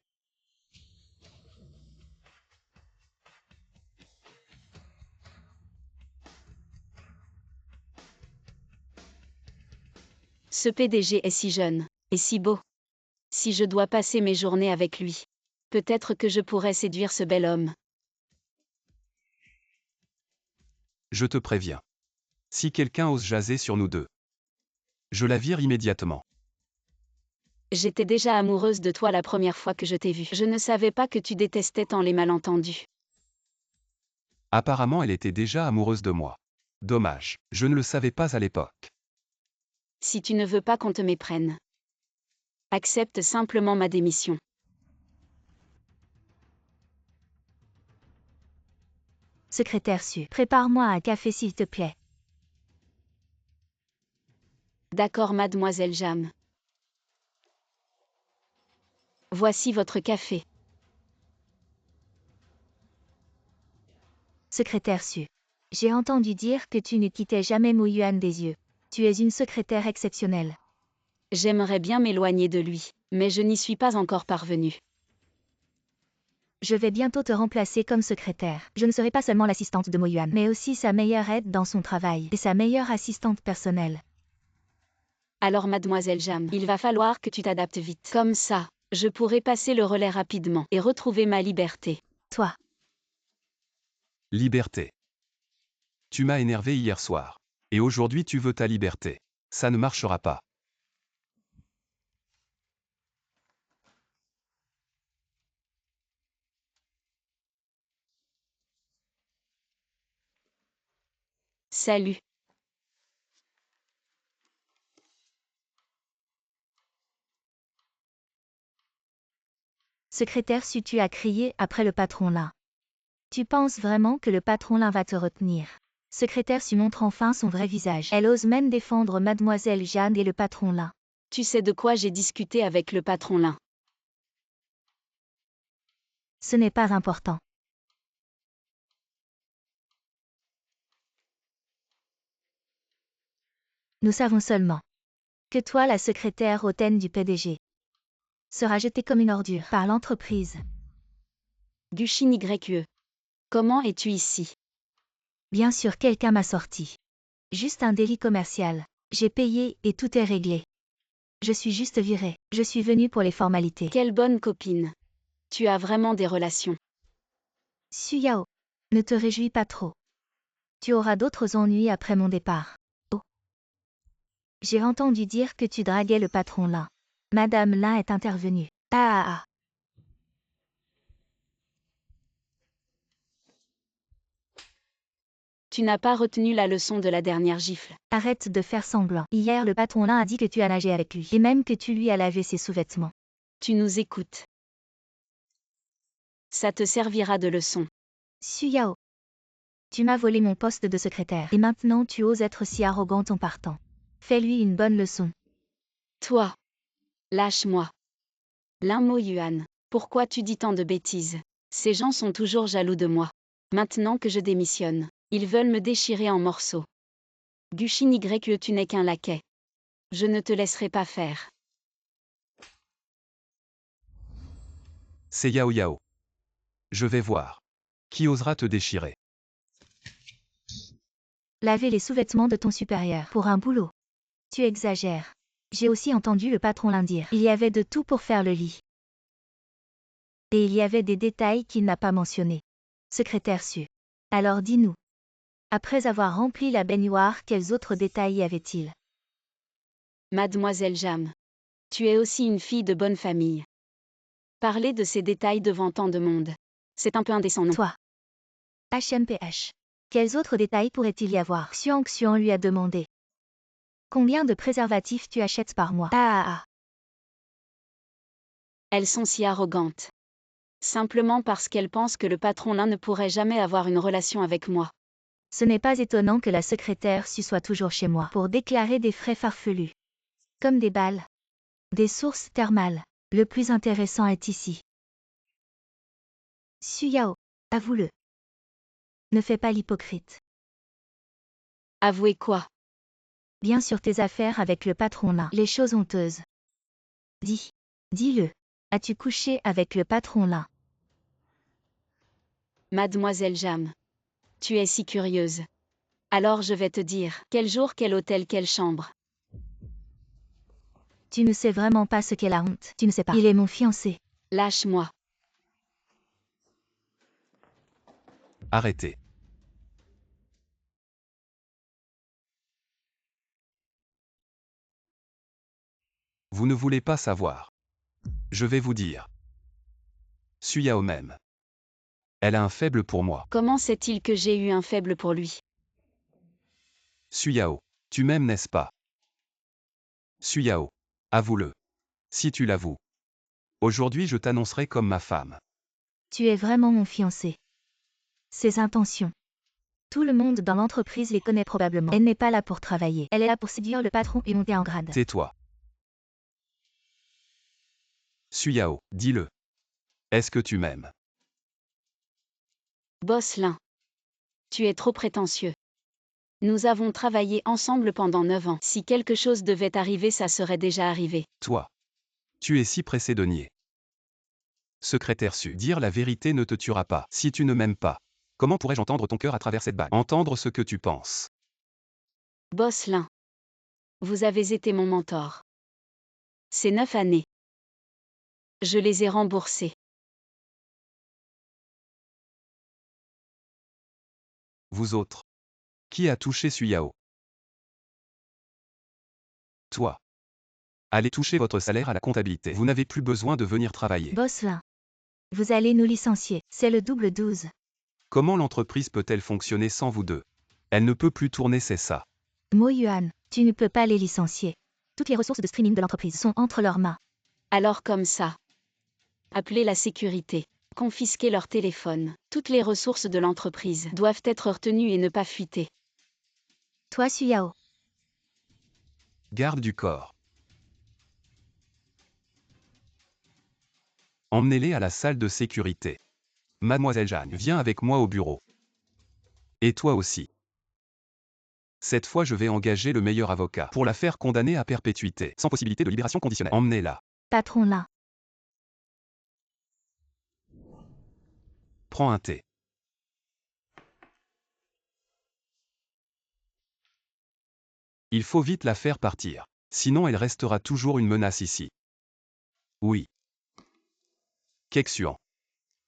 Ce PDG est si jeune, et si beau. Si je dois passer mes journées avec lui, peut-être que je pourrais séduire ce bel homme. Je te préviens. Si quelqu'un ose jaser sur nous deux, je la vire immédiatement. J'étais déjà amoureuse de toi la première fois que je t'ai vu. Je ne savais pas que tu détestais tant les malentendus. Apparemment elle était déjà amoureuse de moi. Dommage, je ne le savais pas à l'époque. Si tu ne veux pas qu'on te méprenne, accepte simplement ma démission. Secrétaire Su, prépare-moi un café s'il te plaît. D'accord mademoiselle Jam. Voici votre café. Secrétaire Su. J'ai entendu dire que tu ne quittais jamais Mo Yuan des yeux. Tu es une secrétaire exceptionnelle. J'aimerais bien m'éloigner de lui, mais je n'y suis pas encore parvenue. Je vais bientôt te remplacer comme secrétaire. Je ne serai pas seulement l'assistante de Mo Yuan, mais aussi sa meilleure aide dans son travail et sa meilleure assistante personnelle. Alors mademoiselle Jam, il va falloir que tu t'adaptes vite. Comme ça, je pourrai passer le relais rapidement et retrouver ma liberté. Toi. Liberté. Tu m'as énervé hier soir. Et aujourd'hui tu veux ta liberté. Ça ne marchera pas. Salut. Secrétaire Su, tu as crié après le patron Lin. Tu penses vraiment que le patron Lin va te retenir? Secrétaire Su montre enfin son vrai visage. Elle ose même défendre mademoiselle Jeanne et le patron Lin. Tu sais de quoi j'ai discuté avec le patron Lin. Ce n'est pas important. Nous savons seulement que toi, la secrétaire hautaine du PDG, sera jetée comme une ordure par l'entreprise. Guchin YE. Comment es-tu ici? Bien sûr, quelqu'un m'a sorti. Juste un délit commercial. J'ai payé et tout est réglé. Je suis juste virée. Je suis venue pour les formalités. Quelle bonne copine. Tu as vraiment des relations. Suyao, ne te réjouis pas trop. Tu auras d'autres ennuis après mon départ. Oh. J'ai entendu dire que tu draguais le patron Lin. Madame Lin est intervenue. Ah. Tu n'as pas retenu la leçon de la dernière gifle. Arrête de faire semblant. Hier, le patron Lin a dit que tu as nagé avec lui. Et même que tu lui as lavé ses sous-vêtements. Tu nous écoutes. Ça te servira de leçon. Suyao. Tu m'as volé mon poste de secrétaire. Et maintenant tu oses être si arrogante en partant. Fais-lui une bonne leçon. Toi. Lâche-moi. Lin Mo Yuan. Pourquoi tu dis tant de bêtises? Ces gens sont toujours jaloux de moi. Maintenant que je démissionne, ils veulent me déchirer en morceaux. Guchin YE, tu n'es qu'un laquais. Je ne te laisserai pas faire. C'est Yao Yao. Je vais voir. Qui osera te déchirer? Laver les sous-vêtements de ton supérieur pour un boulot. Tu exagères. J'ai aussi entendu le patron l'indique. Il y avait de tout pour faire le lit. Et il y avait des détails qu'il n'a pas mentionnés. Secrétaire Su. Alors dis-nous. Après avoir rempli la baignoire, quels autres détails y avait-il? Mademoiselle Jam. Tu es aussi une fille de bonne famille. Parler de ces détails devant tant de monde. C'est un peu indécent, non? Toi. HMPH. Quels autres détails pourrait-il y avoir? Xiang Xiang lui a demandé. Combien de préservatifs tu achètes par mois? Ah. Elles sont si arrogantes. Simplement parce qu'elles pensent que le patron l'un ne pourrait jamais avoir une relation avec moi. Ce n'est pas étonnant que la secrétaire Su soit toujours chez moi pour déclarer des frais farfelus. Comme des balles. Des sources thermales. Le plus intéressant est ici. Su Yao, avoue-le. Ne fais pas l'hypocrite. Avouez quoi? Bien sûr tes affaires avec le patron là. Les choses honteuses. Dis-le. As-tu couché avec le patron là? Mademoiselle Jam. Tu es si curieuse. Alors je vais te dire. Quel jour, quel hôtel, quelle chambre? Tu ne sais vraiment pas ce qu'est la honte. Tu ne sais pas. Il est mon fiancé. Lâche-moi. Arrêtez. Vous ne voulez pas savoir. Je vais vous dire. Su Yao même. Elle a un faible pour moi. Comment sait-il que j'ai eu un faible pour lui? Su Yao, tu m'aimes, n'est-ce pas? Su Yao, avoue-le. Si tu l'avoues. Aujourd'hui je t'annoncerai comme ma femme. Tu es vraiment mon fiancé. Ses intentions. Tout le monde dans l'entreprise les connaît probablement. Elle n'est pas là pour travailler. Elle est là pour séduire le patron et monter en grade. Tais-toi. Su Yao, dis-le. Est-ce que tu m'aimes? Boss Lin. Tu es trop prétentieux. Nous avons travaillé ensemble pendant 9 ans. Si quelque chose devait arriver, ça serait déjà arrivé. Toi. Tu es si pressé de nier. Secrétaire Su. Dire la vérité ne te tuera pas. Si tu ne m'aimes pas, comment pourrais-je entendre ton cœur à travers cette bague? Entendre ce que tu penses. Boss Lin. Vous avez été mon mentor. Ces 9 années. Je les ai remboursées. Vous autres. Qui a touché Su Yao? Toi. Allez toucher votre salaire à la comptabilité. Vous n'avez plus besoin de venir travailler. Boss Lin. Vous allez nous licencier. C'est le double 12. Comment l'entreprise peut-elle fonctionner sans vous deux? Elle ne peut plus tourner, c'est ça. Mo Yuan, tu ne peux pas les licencier. Toutes les ressources de streaming de l'entreprise sont entre leurs mains. Alors comme ça. Appelez la sécurité. Confisquez leur téléphone. Toutes les ressources de l'entreprise doivent être retenues et ne pas fuiter. Toi Su Yao. Garde du corps. Emmenez-les à la salle de sécurité. Mademoiselle Jeanne, viens avec moi au bureau. Et toi aussi. Cette fois je vais engager le meilleur avocat pour la faire condamner à perpétuité, sans possibilité de libération conditionnelle. Emmenez-la. Patron Lin. Prends un thé. Il faut vite la faire partir. Sinon elle restera toujours une menace ici. Oui. Kexuan.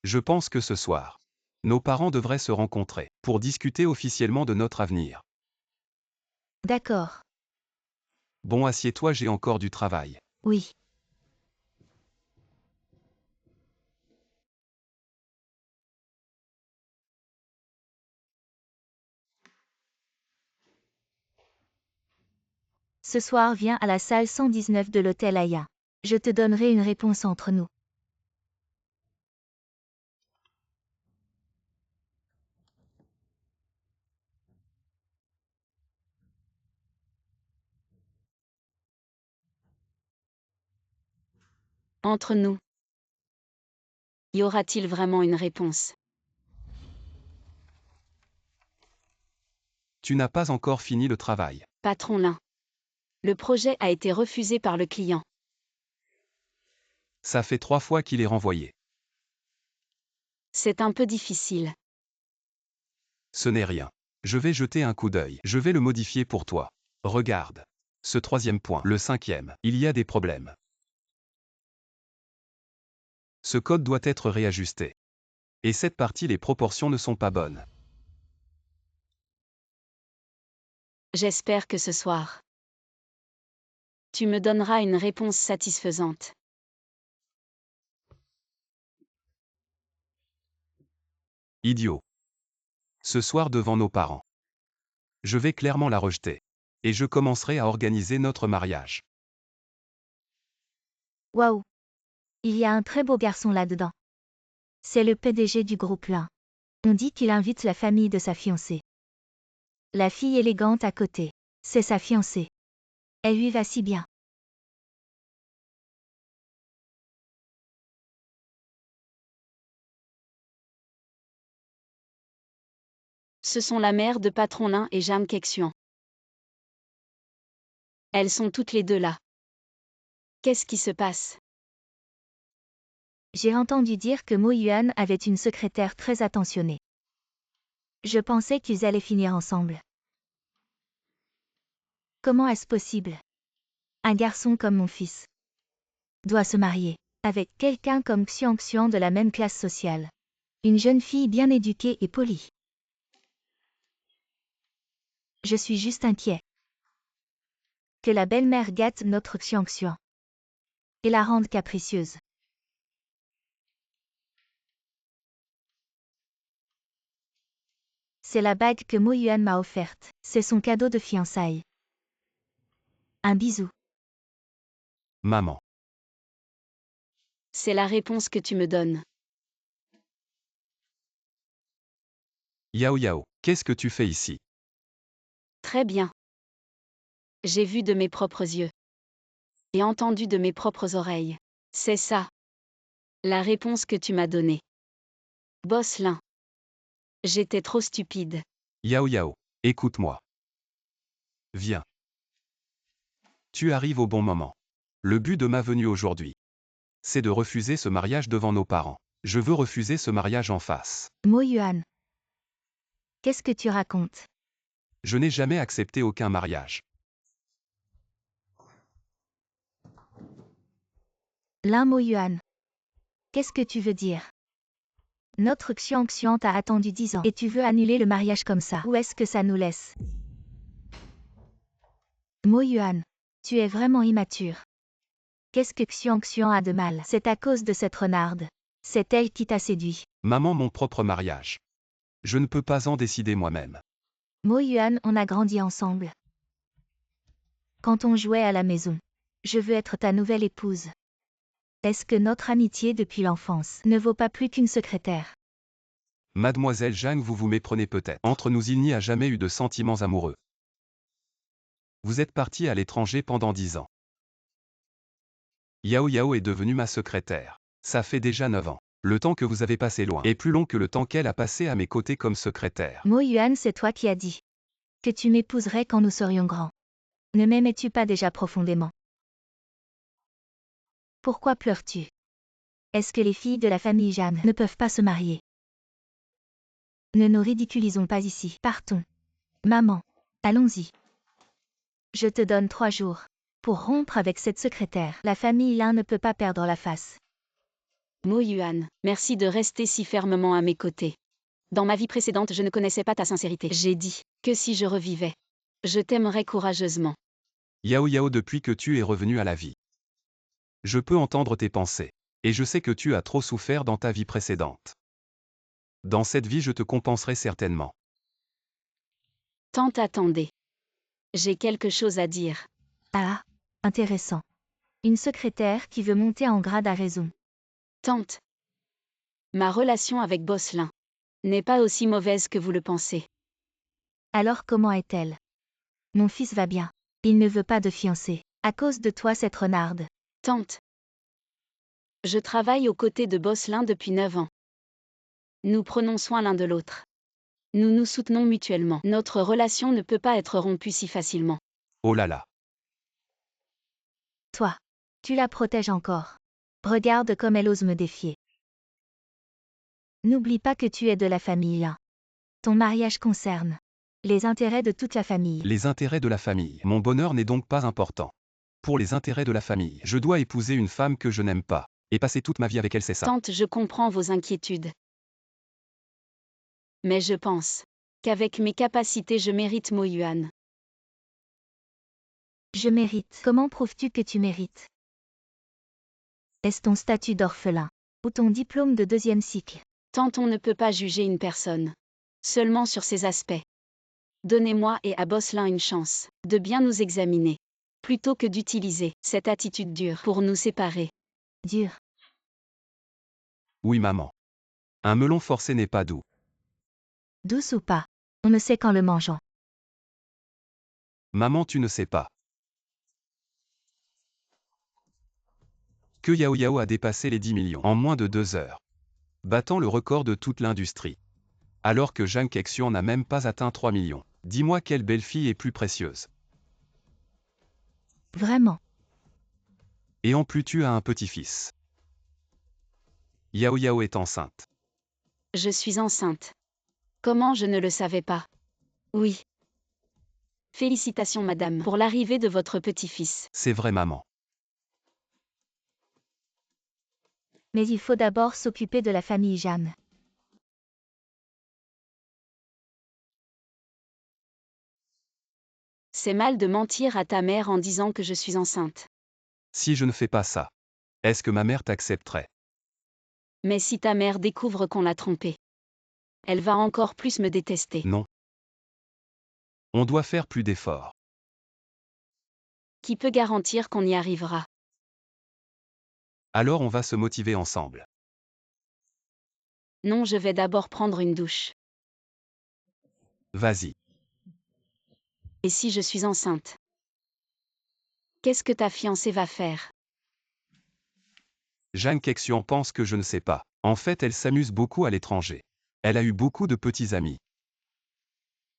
Je pense que ce soir, nos parents devraient se rencontrer pour discuter officiellement de notre avenir. D'accord. Bon, assieds-toi, j'ai encore du travail. Oui. Ce soir viens à la salle 119 de l'hôtel Aya. Je te donnerai une réponse entre nous. Entre nous. Y aura-t-il vraiment une réponse? Tu n'as pas encore fini le travail. Patron Lin. Le projet a été refusé par le client. Ça fait 3 fois qu'il est renvoyé. C'est un peu difficile. Ce n'est rien. Je vais jeter un coup d'œil. Je vais le modifier pour toi. Regarde. Ce troisième point, le cinquième, il y a des problèmes. Ce code doit être réajusté. Et cette partie, les proportions ne sont pas bonnes. J'espère que ce soir, tu me donneras une réponse satisfaisante. Idiot. Ce soir devant nos parents. Je vais clairement la rejeter. Et je commencerai à organiser notre mariage. Waouh! Il y a un très beau garçon là-dedans. C'est le PDG du groupe Lin. On dit qu'il invite la famille de sa fiancée. La fille élégante à côté, c'est sa fiancée. Elle lui va si bien. Ce sont la mère de Patron Lin et Jam Kexuan. Elles sont toutes les deux là. Qu'est-ce qui se passe? J'ai entendu dire que Mo Yuan avait une secrétaire très attentionnée. Je pensais qu'ils allaient finir ensemble. Comment est-ce possible? Un garçon comme mon fils doit se marier avec quelqu'un comme Xiang Xiang de la même classe sociale. Une jeune fille bien éduquée et polie. Je suis juste inquiet. Que la belle-mère gâte notre Xiang Xiang et la rende capricieuse. C'est la bague que Mo Yuan m'a offerte. C'est son cadeau de fiançailles. Un bisou. Maman. C'est la réponse que tu me donnes. Yao Yao, qu'est-ce que tu fais ici? Très bien. J'ai vu de mes propres yeux. Et entendu de mes propres oreilles. C'est ça. La réponse que tu m'as donnée. Boss Lin. J'étais trop stupide. Yao Yao, écoute-moi. Viens. Tu arrives au bon moment. Le but de ma venue aujourd'hui, c'est de refuser ce mariage devant nos parents. Je veux refuser ce mariage en face. Mo Yuan. Qu'est-ce que tu racontes? Je n'ai jamais accepté aucun mariage. Lin Mo Yuan. Qu'est-ce que tu veux dire? Notre Xiang Xiang t'a attendu 10 ans et tu veux annuler le mariage comme ça. Où est-ce que ça nous laisse? Mo Yuan. Tu es vraiment immature. Qu'est-ce que Xiang Xiang a de mal? C'est à cause de cette renarde. C'est elle qui t'a séduit. Maman, mon propre mariage. Je ne peux pas en décider moi-même. Mo Yuan, on a grandi ensemble. Quand on jouait à la maison. Je veux être ta nouvelle épouse. Est-ce que notre amitié depuis l'enfance ne vaut pas plus qu'une secrétaire? Mademoiselle Zhang, vous vous méprenez peut-être. Entre nous, il n'y a jamais eu de sentiments amoureux. Vous êtes parti à l'étranger pendant 10 ans. Yao Yao est devenue ma secrétaire. Ça fait déjà 9 ans. Le temps que vous avez passé loin est plus long que le temps qu'elle a passé à mes côtés comme secrétaire. Mo Yuan, c'est toi qui as dit que tu m'épouserais quand nous serions grands. Ne m'aimais-tu pas déjà profondément? Pourquoi pleures-tu? Est-ce que les filles de la famille Jeanne ne peuvent pas se marier? Ne nous ridiculisons pas ici. Partons. Maman, allons-y. Je te donne 3 jours pour rompre avec cette secrétaire. La famille Lin ne peut pas perdre la face. Mo Yuan, merci de rester si fermement à mes côtés. Dans ma vie précédente, je ne connaissais pas ta sincérité. J'ai dit que si je revivais, je t'aimerais courageusement. Yao Yao, depuis que tu es revenu à la vie, je peux entendre tes pensées. Et je sais que tu as trop souffert dans ta vie précédente. Dans cette vie, je te compenserai certainement. Tante, attendez. J'ai quelque chose à dire. Ah, intéressant. Une secrétaire qui veut monter en grade a raison. Tante. Ma relation avec Boss Lin n'est pas aussi mauvaise que vous le pensez. Alors comment est-elle? Mon fils va bien. Il ne veut pas de fiancée. À cause de toi cette renarde. Tante. Je travaille aux côtés de Boss Lin depuis 9 ans. Nous prenons soin l'un de l'autre. Nous nous soutenons mutuellement. Notre relation ne peut pas être rompue si facilement. Oh là là. Toi. Tu la protèges encore. Regarde comme elle ose me défier. N'oublie pas que tu es de la famille 1. Ton mariage concerne les intérêts de toute la famille. Les intérêts de la famille. Mon bonheur n'est donc pas important. Pour les intérêts de la famille, je dois épouser une femme que je n'aime pas. Et passer toute ma vie avec elle, c'est ça. Tante, je comprends vos inquiétudes. Mais je pense qu'avec mes capacités, je mérite Mo Yuan. Je mérite. Comment prouves-tu que tu mérites? Est-ce ton statut d'orphelin ou ton diplôme de 2e cycle? Tante, on ne peut pas juger une personne seulement sur ses aspects. Donnez-moi et à Bosselin une chance de bien nous examiner, plutôt que d'utiliser cette attitude dure pour nous séparer. Dur. Oui, maman. Un melon forcé n'est pas doux. Douce ou pas, on ne sait qu'en le mangeant. Maman, tu ne sais pas que Yao Yao a dépassé les 10 millions en moins de 2 heures, battant le record de toute l'industrie. Alors que Zhang Kexian n'a même pas atteint 3 millions. Dis-moi quelle belle fille est plus précieuse. Vraiment. Et en plus tu as un petit-fils. Yao Yao est enceinte. Je suis enceinte. Comment je ne le savais pas? Oui. Félicitations madame pour l'arrivée de votre petit-fils. C'est vrai maman. Mais il faut d'abord s'occuper de la famille Jeanne. C'est mal de mentir à ta mère en disant que je suis enceinte. Si je ne fais pas ça, est-ce que ma mère t'accepterait? Mais si ta mère découvre qu'on l'a trompée, elle va encore plus me détester. Non. On doit faire plus d'efforts. Qui peut garantir qu'on y arrivera? Alors on va se motiver ensemble. Non, je vais d'abord prendre une douche. Vas-y. Et si je suis enceinte? Qu'est-ce que ta fiancée va faire? Zhang Kexian pense que je ne sais pas. En fait, elle s'amuse beaucoup à l'étranger. Elle a eu beaucoup de petits amis.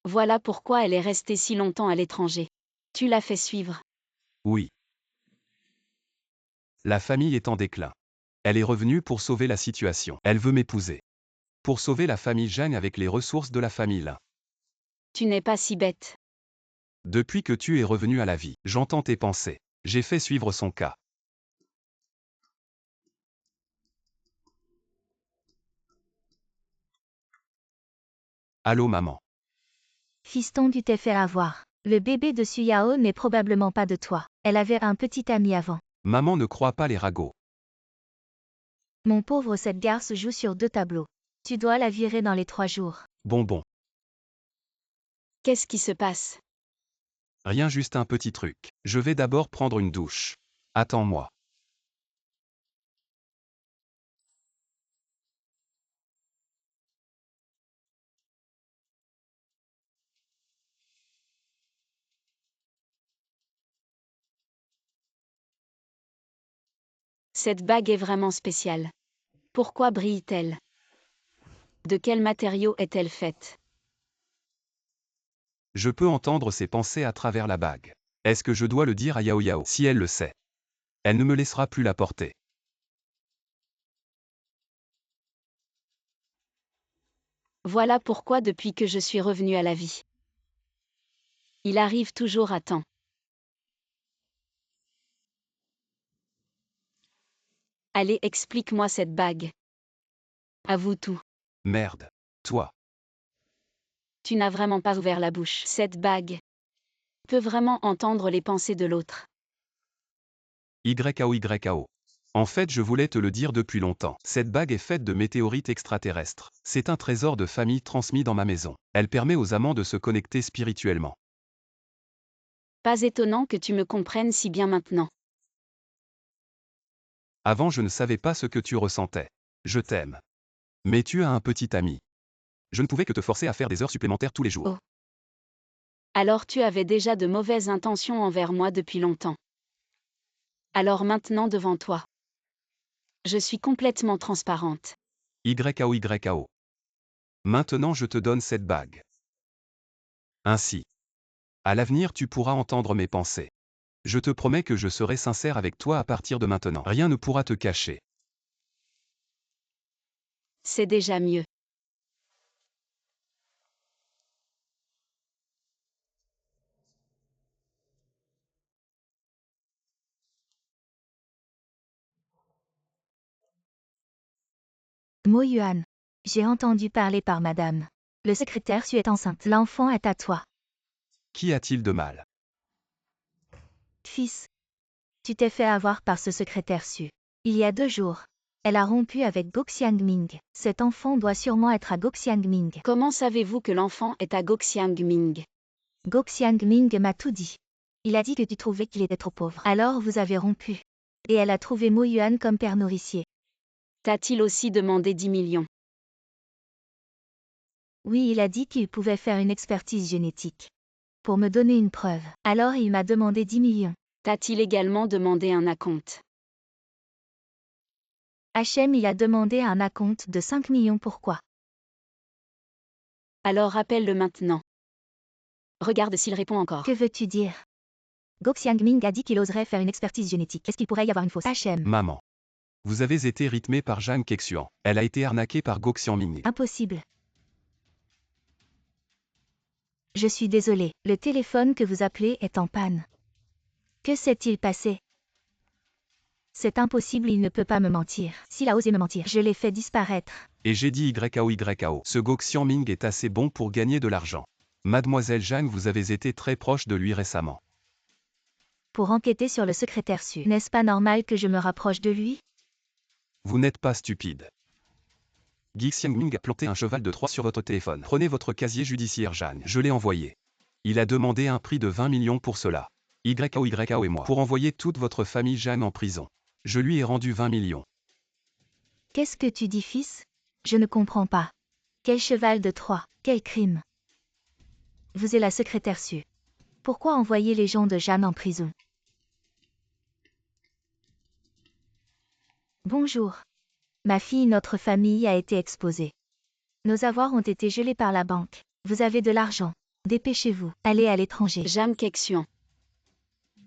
Voilà pourquoi elle est restée si longtemps à l'étranger. Tu l'as fait suivre. Oui. La famille est en déclin. Elle est revenue pour sauver la situation. Elle veut m'épouser. Pour sauver la famille Zhang avec les ressources de la famille Lin. Tu n'es pas si bête. Depuis que tu es revenu à la vie, j'entends tes pensées. J'ai fait suivre son cas. Allô maman. Fiston, tu t'es fait avoir. Le bébé de Suyao n'est probablement pas de toi. Elle avait un petit ami avant. Maman ne croit pas les ragots. Mon pauvre, cette garce joue sur 2 tableaux. Tu dois la virer dans les 3 jours. Bon. Qu'est-ce qui se passe? Rien, juste un petit truc. Je vais d'abord prendre une douche. Attends-moi. Cette bague est vraiment spéciale. Pourquoi brille-t-elle? De quel matériau est-elle faite? Je peux entendre ses pensées à travers la bague. Est-ce que je dois le dire à Yao Yao? Si elle le sait, elle ne me laissera plus la porter. Voilà pourquoi depuis que je suis revenu à la vie, il arrive toujours à temps. Allez, explique-moi cette bague. Avoue tout. Merde. Toi. Tu n'as vraiment pas ouvert la bouche. Cette bague peut vraiment entendre les pensées de l'autre. YAO. En fait, je voulais te le dire depuis longtemps. Cette bague est faite de météorites extraterrestres. C'est un trésor de famille transmis dans ma maison. Elle permet aux amants de se connecter spirituellement. Pas étonnant que tu me comprennes si bien maintenant. Avant, je ne savais pas ce que tu ressentais. Je t'aime. Mais tu as un petit ami. Je ne pouvais que te forcer à faire des heures supplémentaires tous les jours. Oh. Alors tu avais déjà de mauvaises intentions envers moi depuis longtemps. Alors maintenant devant toi, je suis complètement transparente. YAO. Maintenant je te donne cette bague. Ainsi, à l'avenir tu pourras entendre mes pensées. Je te promets que je serai sincère avec toi à partir de maintenant. Rien ne pourra te cacher. C'est déjà mieux. Mo Yuan. J'ai entendu parler par madame. Le secrétaire Su est enceinte. L'enfant est à toi. Qu'y a-t-il de mal? Fils. Tu t'es fait avoir par ce secrétaire Su. Il y a 2 jours. Elle a rompu avec Go Xiangming. Cet enfant doit sûrement être à Go Xiangming. Comment savez-vous que l'enfant est à Go Xiangming? Go Xiangming m'a tout dit. Il a dit que tu trouvais qu'il était trop pauvre. Alors vous avez rompu. Et elle a trouvé Mo Yuan comme père nourricier. T'a-t-il aussi demandé 10 millions? Oui, il a dit qu'il pouvait faire une expertise génétique. Pour me donner une preuve. Alors il m'a demandé 10 millions. T'a-t-il également demandé un acompte? Hachem il a demandé un acompte de 5 millions. Pourquoi? Alors rappelle-le maintenant. Regarde s'il répond encore. Que veux-tu dire? Go Xiangming a dit qu'il oserait faire une expertise génétique. Est-ce qu'il pourrait y avoir une fausse? Hachem. Maman. Vous avez été rythmé par Zhang Kexuan. Elle a été arnaquée par Go Xiangming. Impossible. Je suis désolé, le téléphone que vous appelez est en panne. Que s'est-il passé? C'est impossible, il ne peut pas me mentir. S'il a osé me mentir, je l'ai fait disparaître. Et j'ai dit YAO. Ce Go Xiangming est assez bon pour gagner de l'argent. Mademoiselle Zhang, vous avez été très proche de lui récemment. Pour enquêter sur le secrétaire Su. N'est-ce pas normal que je me rapproche de lui? Vous n'êtes pas stupide. Gi Xiangming a planté un cheval de Troie sur votre téléphone. Prenez votre casier judiciaire, Zhang. Je l'ai envoyé. Il a demandé un prix de 20 millions pour cela. YAO et moi. Pour envoyer toute votre famille Zhang en prison. Je lui ai rendu 20 millions. Qu'est-ce que tu dis, fils? Je ne comprends pas. Quel cheval de Troie? Quel crime? Vous êtes la secrétaire Su. Pourquoi envoyer les gens de Jeanne en prison? Bonjour. Ma fille, notre famille a été exposée. Nos avoirs ont été gelés par la banque. Vous avez de l'argent. Dépêchez-vous. Allez à l'étranger. Zhang Kexuan.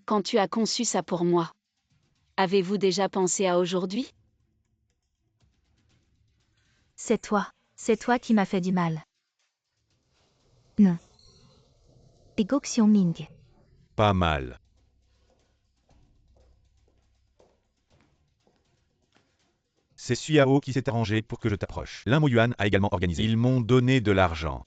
Quand tu as conçu ça pour moi, avez-vous déjà pensé à aujourd'hui? C'est toi qui m'as fait du mal. Non. Et Go Xiangming. Pas mal. C'est Suyao qui s'est arrangé pour que je t'approche. Lin Mo Yuan a également organisé. Ils m'ont donné de l'argent.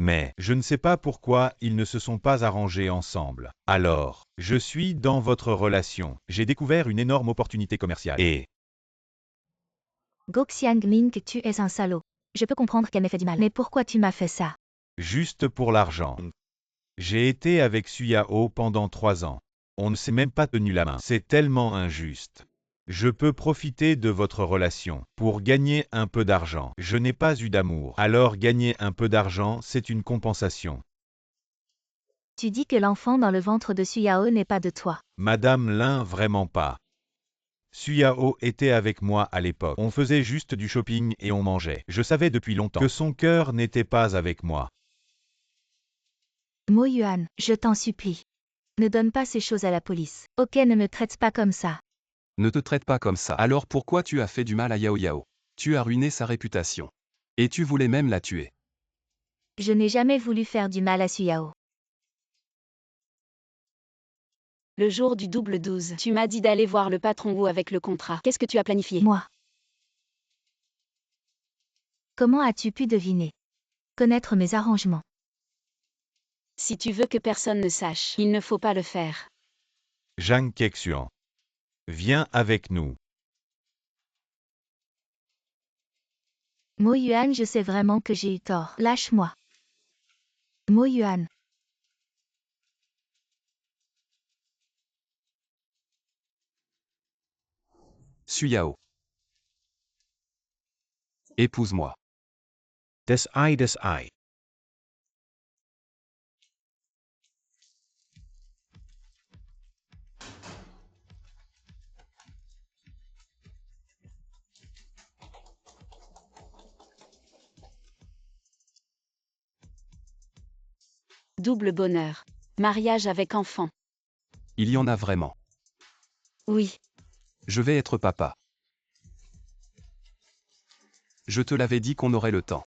Mais, je ne sais pas pourquoi ils ne se sont pas arrangés ensemble. Alors, je suis dans votre relation. J'ai découvert une énorme opportunité commerciale. Et, Go Xiangming, tu es un salaud. Je peux comprendre qu'elle m'ait fait du mal. Mais pourquoi tu m'as fait ça? juste pour l'argent. J'ai été avec Suyao pendant 3 ans. On ne s'est même pas tenu la main. C'est tellement injuste. Je peux profiter de votre relation pour gagner un peu d'argent. Je n'ai pas eu d'amour. Alors gagner un peu d'argent, c'est une compensation. Tu dis que l'enfant dans le ventre de Suyao n'est pas de toi. Madame Lin, vraiment pas. Suyao était avec moi à l'époque. On faisait juste du shopping et on mangeait. Je savais depuis longtemps que son cœur n'était pas avec moi. Mo Yuan, je t'en supplie. Ne donne pas ces choses à la police. Ok, ne me traite pas comme ça. Ne te traite pas comme ça. Alors pourquoi tu as fait du mal à Yao Yao? Tu as ruiné sa réputation. Et tu voulais même la tuer. Je n'ai jamais voulu faire du mal à Suyao. Le jour du double 12, tu m'as dit d'aller voir le patron Wu avec le contrat. Qu'est-ce que tu as planifié? Moi. Comment as-tu pu deviner? Connaître mes arrangements. Si tu veux que personne ne sache, il ne faut pas le faire. Zhang Kexuan. Viens avec nous. Mo Yuan, je sais vraiment que j'ai eu tort. Lâche-moi. Mo Yuan. Suyao. Épouse-moi. Des Ei. Double bonheur. Mariage avec enfant. Il y en a vraiment. Oui. Je vais être papa. Je te l'avais dit qu'on aurait le temps.